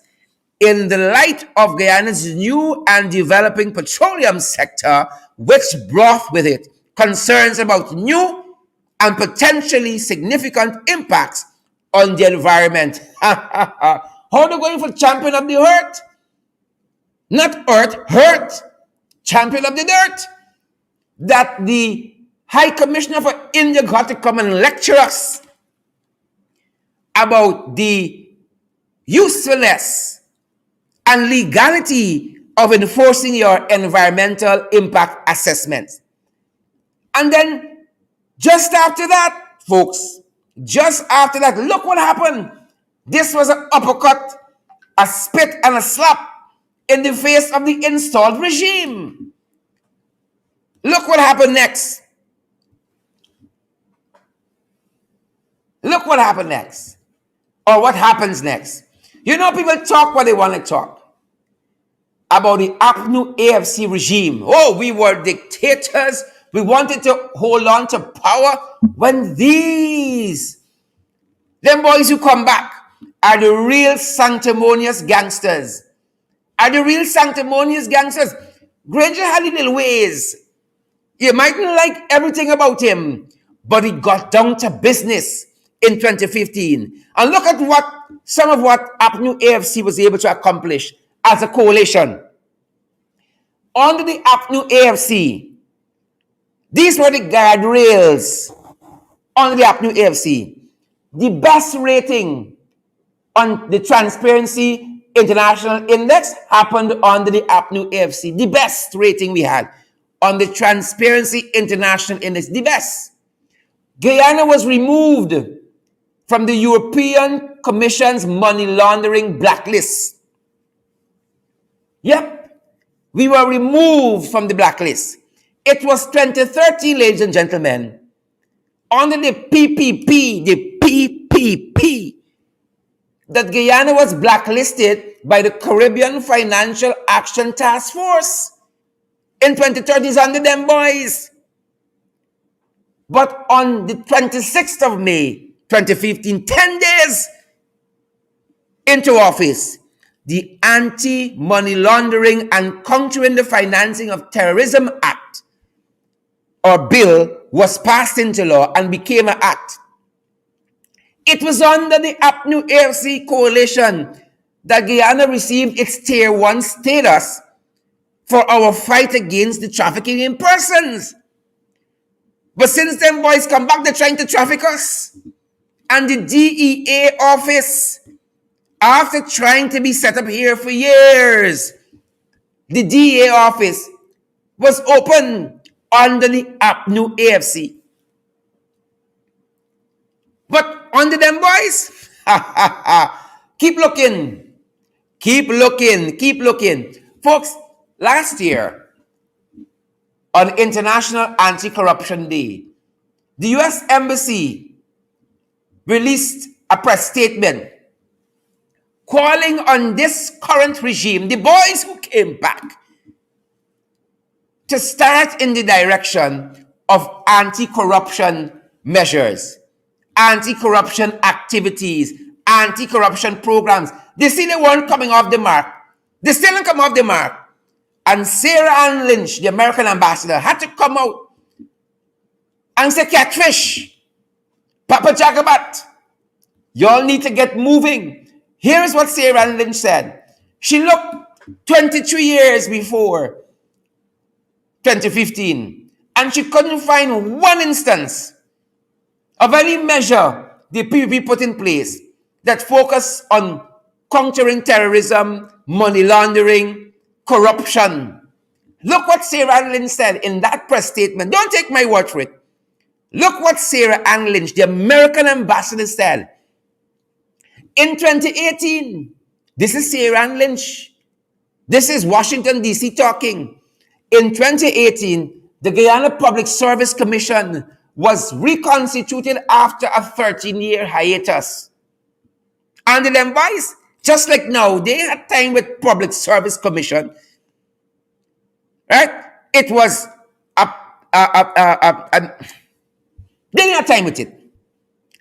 in the light of Guyana's new and developing petroleum sector, which brought with it concerns about new and potentially significant impacts on the environment. How are they going for champion of the earth? Not earth, hurt. Champion of the dirt. that the High Commissioner for India got to come and lecture us about the usefulness and legality of enforcing your environmental impact assessments. And then just after that, folks, just after that, look what happened. This was an uppercut, a spit and a slap in the face of the installed regime. Look what happened next. Look what happened next. Or what happens next. You know, people talk what they want to talk about the APNU AFC regime. Oh, we were dictators. We wanted to hold on to power when them boys who come back are the real sanctimonious gangsters. Granger had little ways. You mightn't like everything about him, but he got down to business in 2015. And look at some of what APNU AFC was able to accomplish as a coalition. Under the APNU AFC, these were the guardrails under the APNU AFC. The best rating on the Transparency International Index happened under the APNU AFC. The best rating we had on the Transparency International Index, the best. Guyana was removed from the European Commission's money laundering blacklist. Yep, we were removed from the blacklist. It was 2013, ladies and gentlemen, under the PPP, that Guyana was blacklisted by the Caribbean Financial Action Task Force. In 2030s, under them boys. But on the 26th of May, 2015, 10 days into office, the Anti-Money Laundering and Countering the Financing of Terrorism Act, or bill, was passed into law and became an act. It was under the APNU AFC coalition that Guyana received its Tier 1 status for our fight against the trafficking in persons. But since them boys come back, they're trying to traffic us. And the DEA office, after trying to be set up here for years, the DEA office was open under the APNU AFC. But under them boys, keep looking. Folks, last year, on International Anti-Corruption Day, the U.S. Embassy released a press statement calling on this current regime, the boys who came back, to start in the direction of anti-corruption measures, anti-corruption activities, anti-corruption programs. They see they weren't coming off the mark. They still didn't come off the mark. And Sarah Ann Lynch, the American ambassador, had to come out and say, Catfish, Papa Jagabat, y'all need to get moving. Here is what Sarah Ann Lynch said. She looked 23 years before 2015, and she couldn't find one instance of any measure the PPP put in place that focused on countering terrorism, money laundering, corruption. Look what Sarah Ann Lynch said in that press statement. Don't take my word for it. Look what Sarah Ann Lynch, the American ambassador, said. In 2018, this is Sarah Ann Lynch. This is Washington, D.C. talking. In 2018, the Guyana Public Service Commission was reconstituted after a 13-year hiatus. And the advice, just like now, they had time with Public Service Commission. Right? It was they didn't have time with it.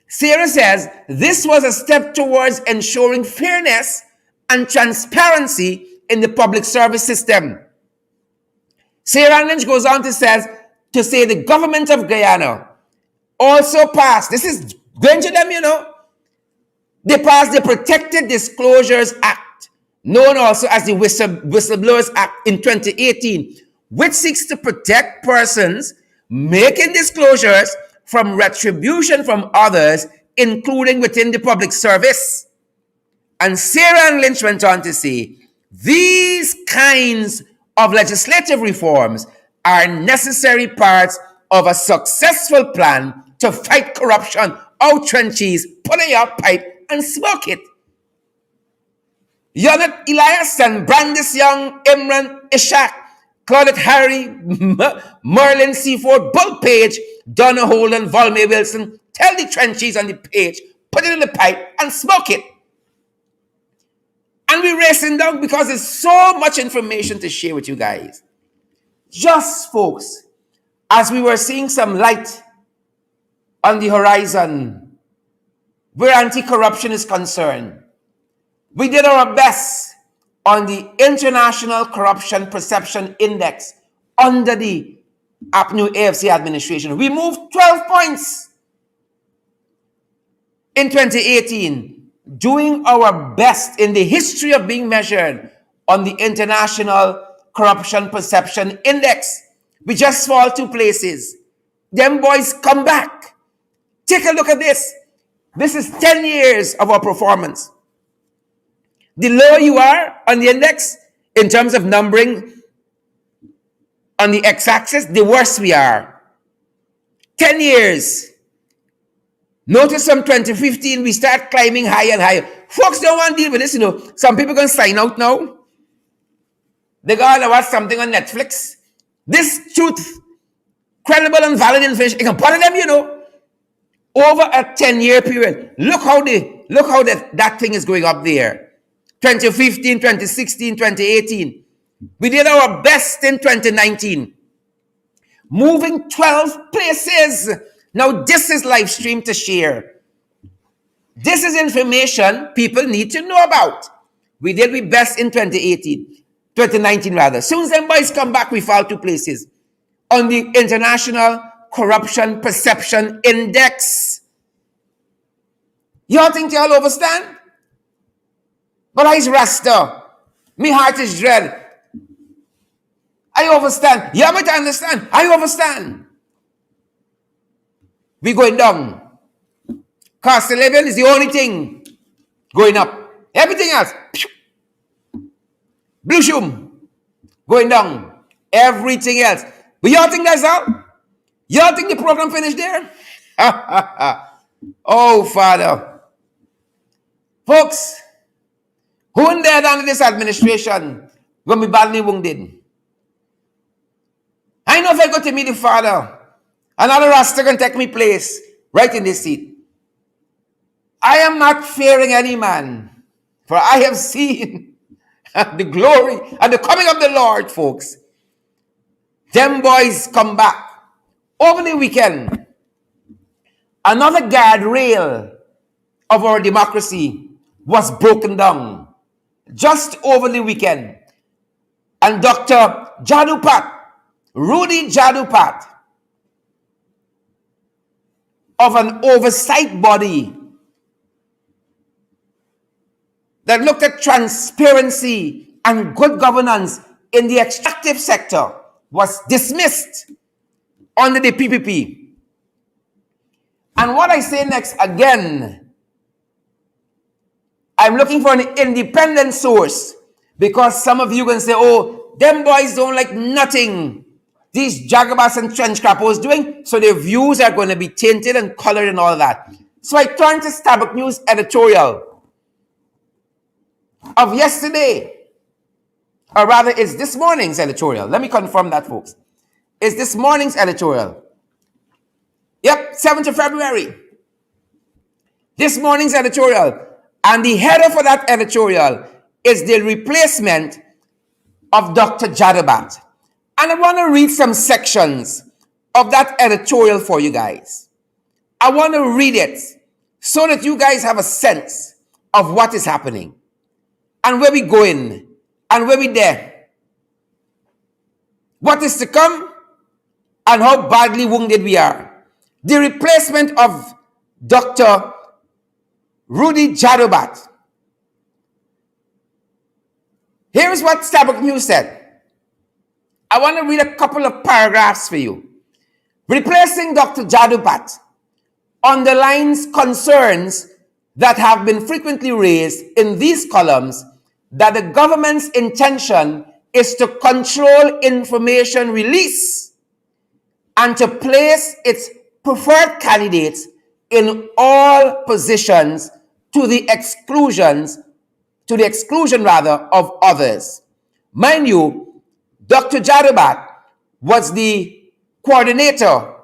Sarah says this was a step towards ensuring fairness and transparency in the public service system. Sarah Lynch goes on to say the government of Guyana also passed, this is going to them, they passed the Protected Disclosures Act, known also as the Whistleblowers Act in 2018, which seeks to protect persons making disclosures from retribution from others, including within the public service. And Sarah and Lynch went on to say, these kinds of legislative reforms are necessary parts of a successful plan to fight corruption. Out trenches, put in your pipe and smoke it. Yonat Elias and Brandis Young, Imran Ishak, Claudette Harry, Merlin Seaford, Bull Page, Donna Holden, Volme Wilson, tell the trenches on the page, put it in the pipe and smoke it. And we're racing down because there's so much information to share with you guys. Just, folks, as we were seeing some light on the horizon where anti-corruption is concerned, we did our best on the International Corruption Perception Index under the APNU AFC administration. We moved 12 points in 2018, doing our best in the history of being measured on the International Corruption Perception Index. We just fall 2 places. Them boys come back. Take a look at this. This is 10 years of our performance. The lower you are on the index in terms of numbering on the x-axis, the worse we are. 10 years. Notice from 2015, we start climbing higher and higher. Folks don't want to deal with this, Some people can sign out now. They're going to watch something on Netflix. This truth, credible and valid information, it can bother them, over a 10-year period. Look how that thing is going up there. 2015, 2016, 2018. We did our best in 2019. Moving 12 places. Now, this is live stream to share. This is information people need to know about. We did our best in 2019 rather. Soon as them boys come back, we fall 2 places on the International Corruption Perception Index. Y'all think y'all overstand? But I's Rasta. Me heart is dread. I overstand. You might understand. I overstand. We going down. Cost of living is the only thing going up. Everything else, blue shoom, going down. Everything else. But y'all think that's all? Y'all think the program finished there? Oh, Father. Folks, who in there under this administration will be badly wounded? I know if I go to meet the Father, another Rasta can take me place right in this seat. I am not fearing any man, for I have seen the glory and the coming of the Lord, folks. Them boys come back. Over the weekend, another guardrail of our democracy was broken down. Just over the weekend. And Dr. Jadupat, Rudy Jadupat, of an oversight body that looked at transparency and good governance in the extractive sector, was dismissed under the PPP. And what I say next, again, I'm looking for an independent source, because some of you can say, oh, them boys don't like nothing these jagabas and trench crappos doing, so their views are going to be tainted and colored and all that. So I turned to Starbuck News editorial of yesterday, or rather it's this morning's editorial. Let me confirm that, folks. It's this morning's editorial. Yep, 7th of February. This morning's editorial. And the header for that editorial is the replacement of Dr. Jadabat. And I want to read some sections of that editorial for you guys. I want to read it so that you guys have a sense of what is happening and where we going and where we there. What is to come and how badly wounded we are. The replacement of Dr. Rudy Jadobat. Here is what Starbuck News said. I want to read a couple of paragraphs for you. Replacing Dr. Jadupat underlines concerns that have been frequently raised in these columns that the government's intention is to control information release and to place its preferred candidates in all positions to the exclusion of others. Mind you, Dr. Jadupat was the coordinator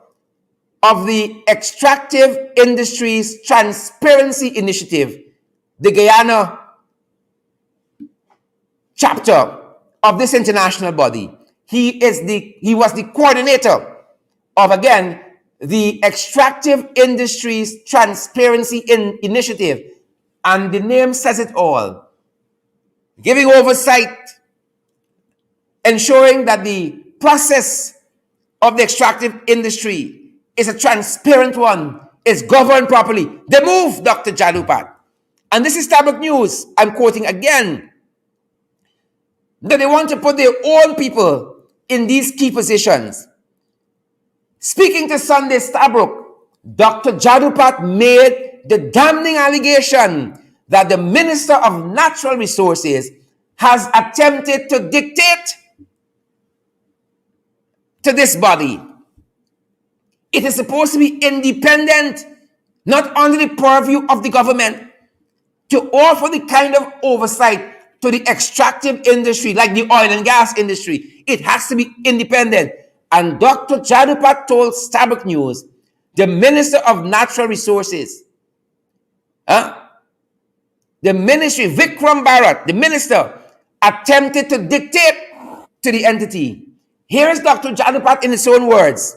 of the Extractive Industries Transparency Initiative, the Guyana chapter of this international body. He was the coordinator of, again, the Extractive Industries Transparency Initiative. And the name says it all. Giving oversight, ensuring that the process of the extractive industry is a transparent one, is governed properly. They moved Dr. Jadupat. And this is Starbuck News. I'm quoting again. That they want to put their own people in these key positions. Speaking to Sunday Stabrook, Dr. Jadupat made the damning allegation that the Minister of Natural Resources has attempted to dictate to this body. It is supposed to be independent, not under the purview of the government, to offer the kind of oversight to the extractive industry, like the oil and gas industry. It has to be independent. And Dr. Jadupat told Starbuck News, the Minister of Natural Resources, the ministry, Vikram Bharat, the minister, attempted to dictate to the entity. Here is Dr. Jadupat in his own words.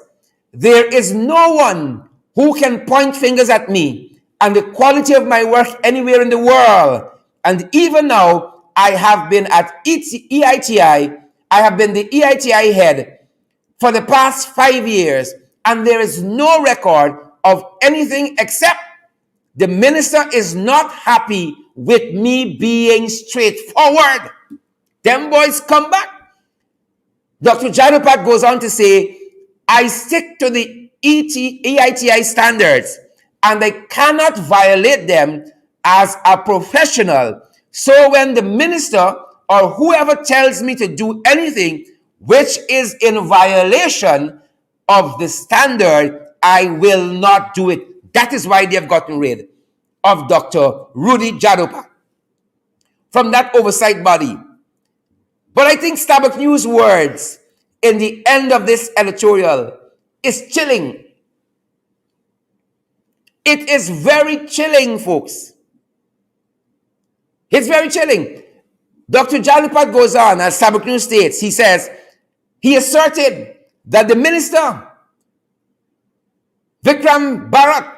There is no one who can point fingers at me and the quality of my work anywhere in the world. And even now, I have been at EITI. I have been the EITI head for the past 5 years, and there is no record of anything except the minister is not happy with me being straightforward. Them boys come back. Dr. Jadupat goes on to say, I stick to the EITI standards and I cannot violate them as a professional. So when the minister or whoever tells me to do anything which is in violation of the standard, I will not do it. That is why they have gotten rid of Dr. Rudy Jadupat from that oversight body. But I think Starbuck News' words in the end of this editorial is chilling. It is very chilling, folks. It's very chilling. Dr. Jadupat goes on, as Starbuck News states, he says, he asserted that the minister, Vikram Bharat,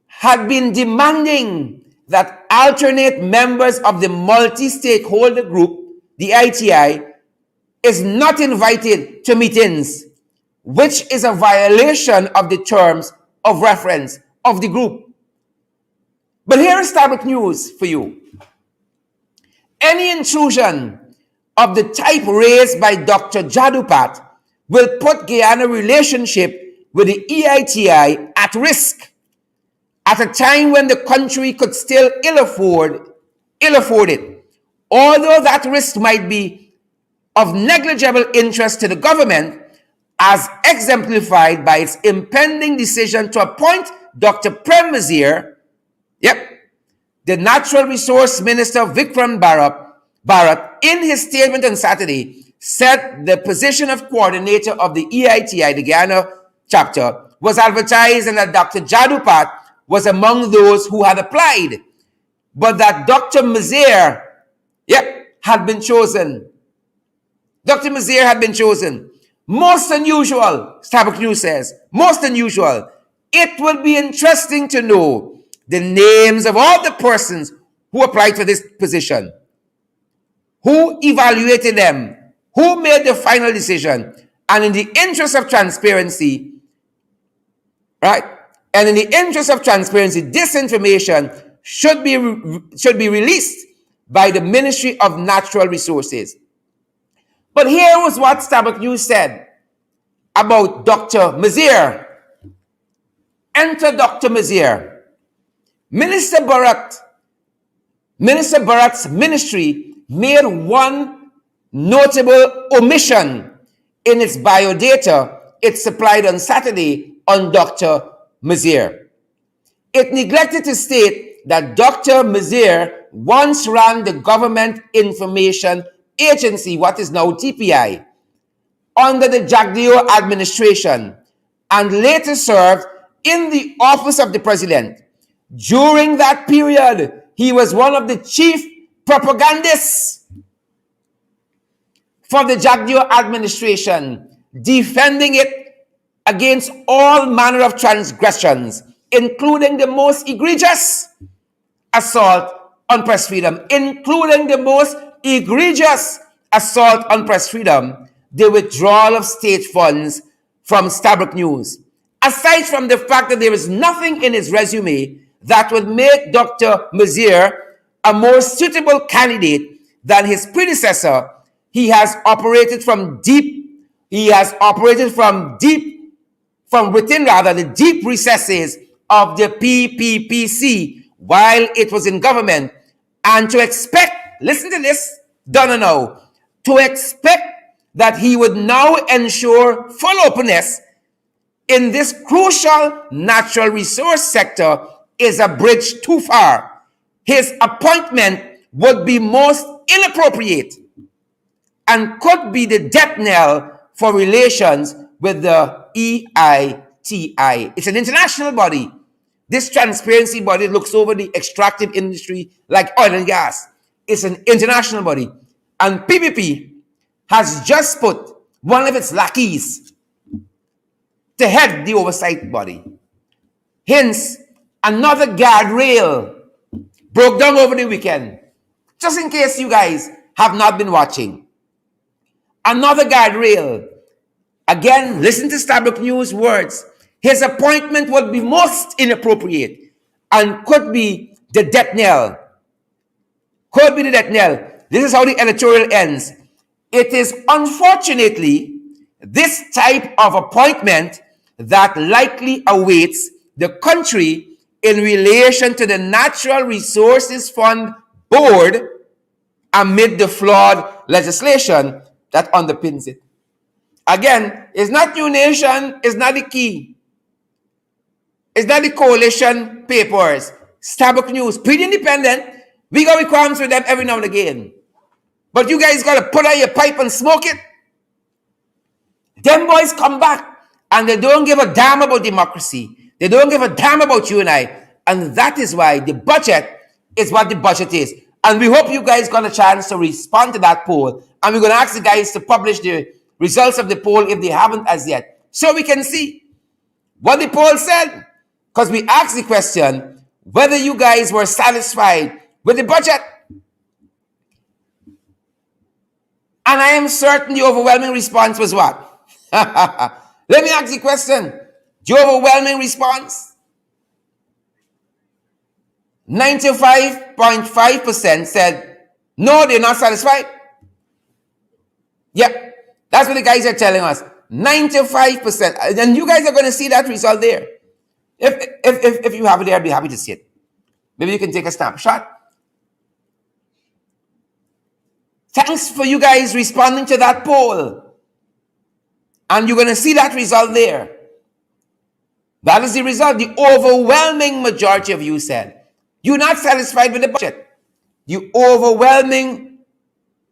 had been demanding that alternate members of the multi-stakeholder group, the ITI, is not invited to meetings, which is a violation of the terms of reference of the group. But here is Starbuck News for you. Any intrusion of the type raised by Dr. Jadupat will put Guyana relationship with the EITI at risk at a time when the country could still ill afford it. Although that risk might be of negligible interest to the government, as exemplified by its impending decision to appoint Dr. Prem Nazir, the Natural Resource Minister Vikram Bharat, in his statement on Saturday, said the position of coordinator of the EITI, the Guyana chapter, was advertised and that Dr. Jadupat was among those who had applied, but that Dr. Nazir, had been chosen. Dr. Nazir had been chosen. Most unusual, Starbuck News says, most unusual. It would be interesting to know the names of all the persons who applied for this position, who evaluated them, who made the final decision, and in the interest of transparency, right? And in the interest of transparency, this information should be released by the Ministry of Natural Resources. But here was what Starbuck News said about Dr. Mazir. Enter Dr. Mazir. Minister Bharat's ministry made one notable omission in its biodata it supplied on Saturday on Dr. Mazir. It neglected to state that Dr. Mazir once ran the Government Information Agency, what is now TPI, under the Jagdeo administration, and later served in the office of the president. During that period, he was one of the chief propagandists for the Jagdeo administration, defending it against all manner of transgressions, including the most egregious assault on press freedom, the withdrawal of state funds from Starbuck News. Aside from the fact that there is nothing in his resume that would make Dr. Mazir a more suitable candidate than his predecessor, he has operated from within the deep recesses of the PPPC while it was in government. And to expect, listen to this, to expect that he would now ensure full openness in this crucial natural resource sector is a bridge too far. His appointment would be most inappropriate and could be the death knell for relations with the EITI. It's an international body. This transparency body looks over the extractive industry like oil and gas. It's an international body. And PPP has just put one of its lackeys to head the oversight body. Hence, another guardrail broke down over the weekend. Just in case you guys have not been watching. Another guardrail. Again, listen to Starbuck News words. His appointment would be most inappropriate and could be the death knell. This is how the editorial ends. It is unfortunately this type of appointment that likely awaits the country in relation to the Natural Resources Fund Board amid the flawed legislation that underpins it. Again, it's not New Nation, it's not the key. It's not the coalition papers. Starbuck News, pretty independent. We got requirements with them every now and again. But you guys got to put out your pipe and smoke it. Them boys come back and they don't give a damn about democracy. They don't give a damn about you and I. And that is why the budget is what the budget is. And we hope you guys got a chance to respond to that poll. And we're going to ask the guys to publish the results of the poll if they haven't as yet. So we can see what the poll said. Because we asked the question whether you guys were satisfied with the budget. And I am certain the overwhelming response was what? Let me ask the question. The overwhelming response? 95.5% said, no, they're not satisfied. Yeah, that's what the guys are telling us. 95%. And you guys are going to see that result there. If you have it there, I'd be happy to see it. Maybe you can take a snapshot. Thanks for you guys responding to that poll. And you're going to see that result there. That is the result. The overwhelming majority of you said, you're not satisfied with the budget. The overwhelming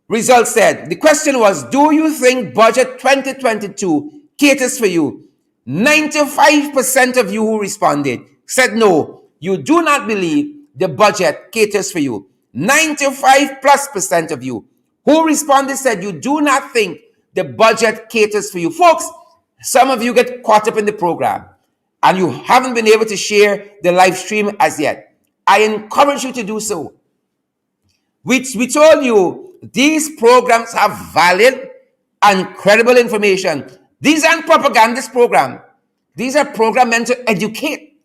result said, the question was, do you think budget 2022 caters for you? 95% of you who responded said no, you do not believe the budget caters for you. 95+% of you who responded said you do not think the budget caters for you. Folks, some of you get caught up in the program and you haven't been able to share the live stream as yet. I encourage you to do so. We told you these programs have valid and credible information. These aren't propagandist programs. These are programs meant to educate.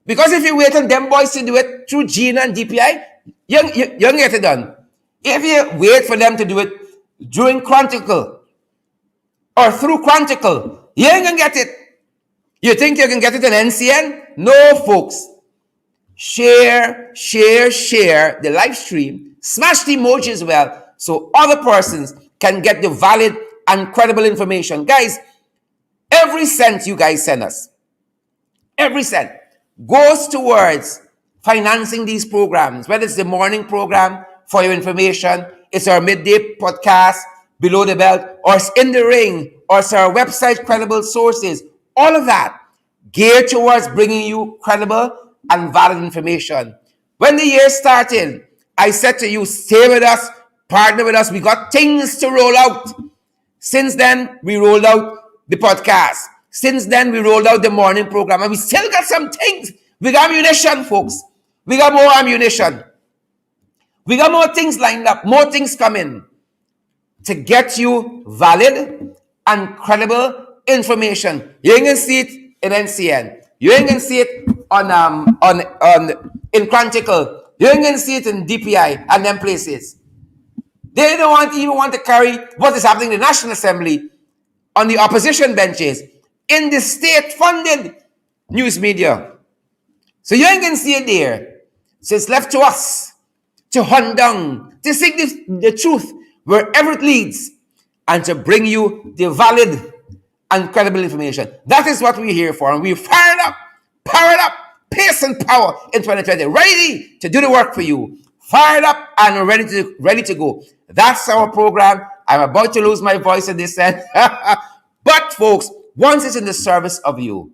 Because if you wait on them boys to do it through GINA and DPI, you don't get it done. If you wait for them to do it during Chronicle or through Chronicle, you ain't gonna get it. You think you can get it in NCN? No, folks. Share the live stream. Smash the emoji as well so other persons can get the valid and credible information. Guys, every cent you guys send us, every cent goes towards financing these programs, whether it's the morning program for your information, it's our midday podcast, Below the Belt, or it's In the Ring, or it's our website, Credible Sources. All of that geared towards bringing you credible and valid information. When the year started, I said to you, stay with us, partner with us. We got things to roll out. Since then, we rolled out the podcast. Since then, we rolled out the morning program. And we still got some things. We got ammunition, folks. We got more ammunition. We got more things lined up, more things coming to get you valid and credible information. You ain't gonna see it in NCN. You ain't gonna see it in Chronicle. You ain't gonna see it in DPI and them places. They don't even want to carry what is happening in the National Assembly on the opposition benches in the state-funded news media. So you ain't gonna see it there. So it's left to us to hunt down, to seek the truth wherever it leads, and to bring you the valid and credible information. That is what we're here for. And we're fired up, powered up, pace and power in 2020, ready to do the work for you. Fired up and ready to go. That's our program. I'm about to lose my voice at this end. But folks, once it's in the service of you,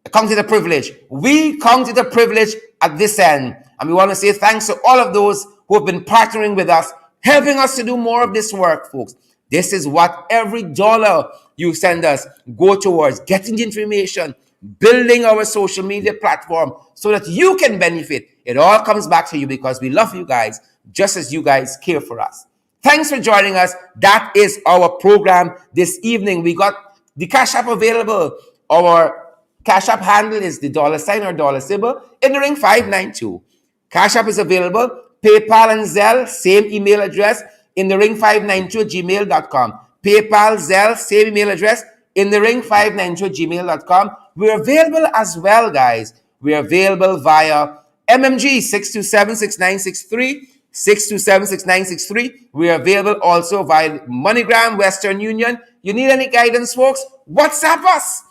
it comes with a privilege. We count it a privilege at this end. And we want to say thanks to all of those who have been partnering with us, helping us to do more of this work, folks. This is what every dollar you send us go towards: getting the information, building our social media platform so that you can benefit. It all comes back to you because we love you guys just as you guys care for us. Thanks for joining us. That is our program this evening. We got the Cash App available. Our Cash App handle is the $ or dollar symbol in the ring 592. Cash App is available. PayPal and Zelle, same email address, in the ring 592 at gmail.com. PayPal, Zelle, same email address, in the ring 592 at gmail.com. We're available as well, guys. We're available via MMG 6276963. 6276963. We're available also via MoneyGram, Western Union. You need any guidance, folks? WhatsApp us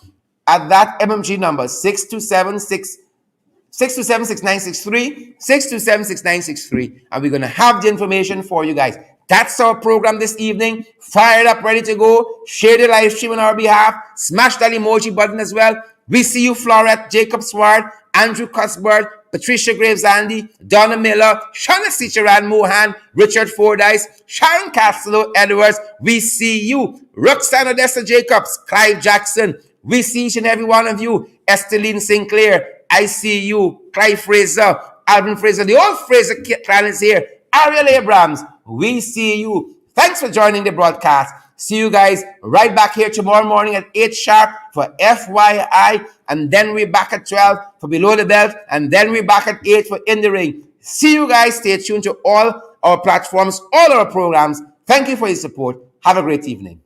at that MMG number, 6276963, 6276963, and we're going to have the information for you guys. That's our program this evening. Fired up, ready to go. Share the live stream on our behalf. Smash that emoji button as well. We see you, Florette, Jacob Sward, Andrew Cuthbert, Patricia Graves Andy, Donna Miller, Shauna Sicharan Mohan, Richard Fordyce, Sharon Castelo Edwards. We see you, Roxanne Odessa Jacobs, Clive Jackson. We see each and every one of you. Esteline Sinclair, I see you. Clive Fraser, Alvin Fraser, the old Fraser clan is here. Ariel Abrams, we see you. Thanks for joining the broadcast. See you guys right back here tomorrow morning at 8 sharp for FYI. And then we're back at 12 for Below the Belt. And then we're back at 8 for In the Ring. See you guys. Stay tuned to all our platforms, all our programs. Thank you for your support. Have a great evening.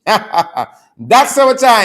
That's our time.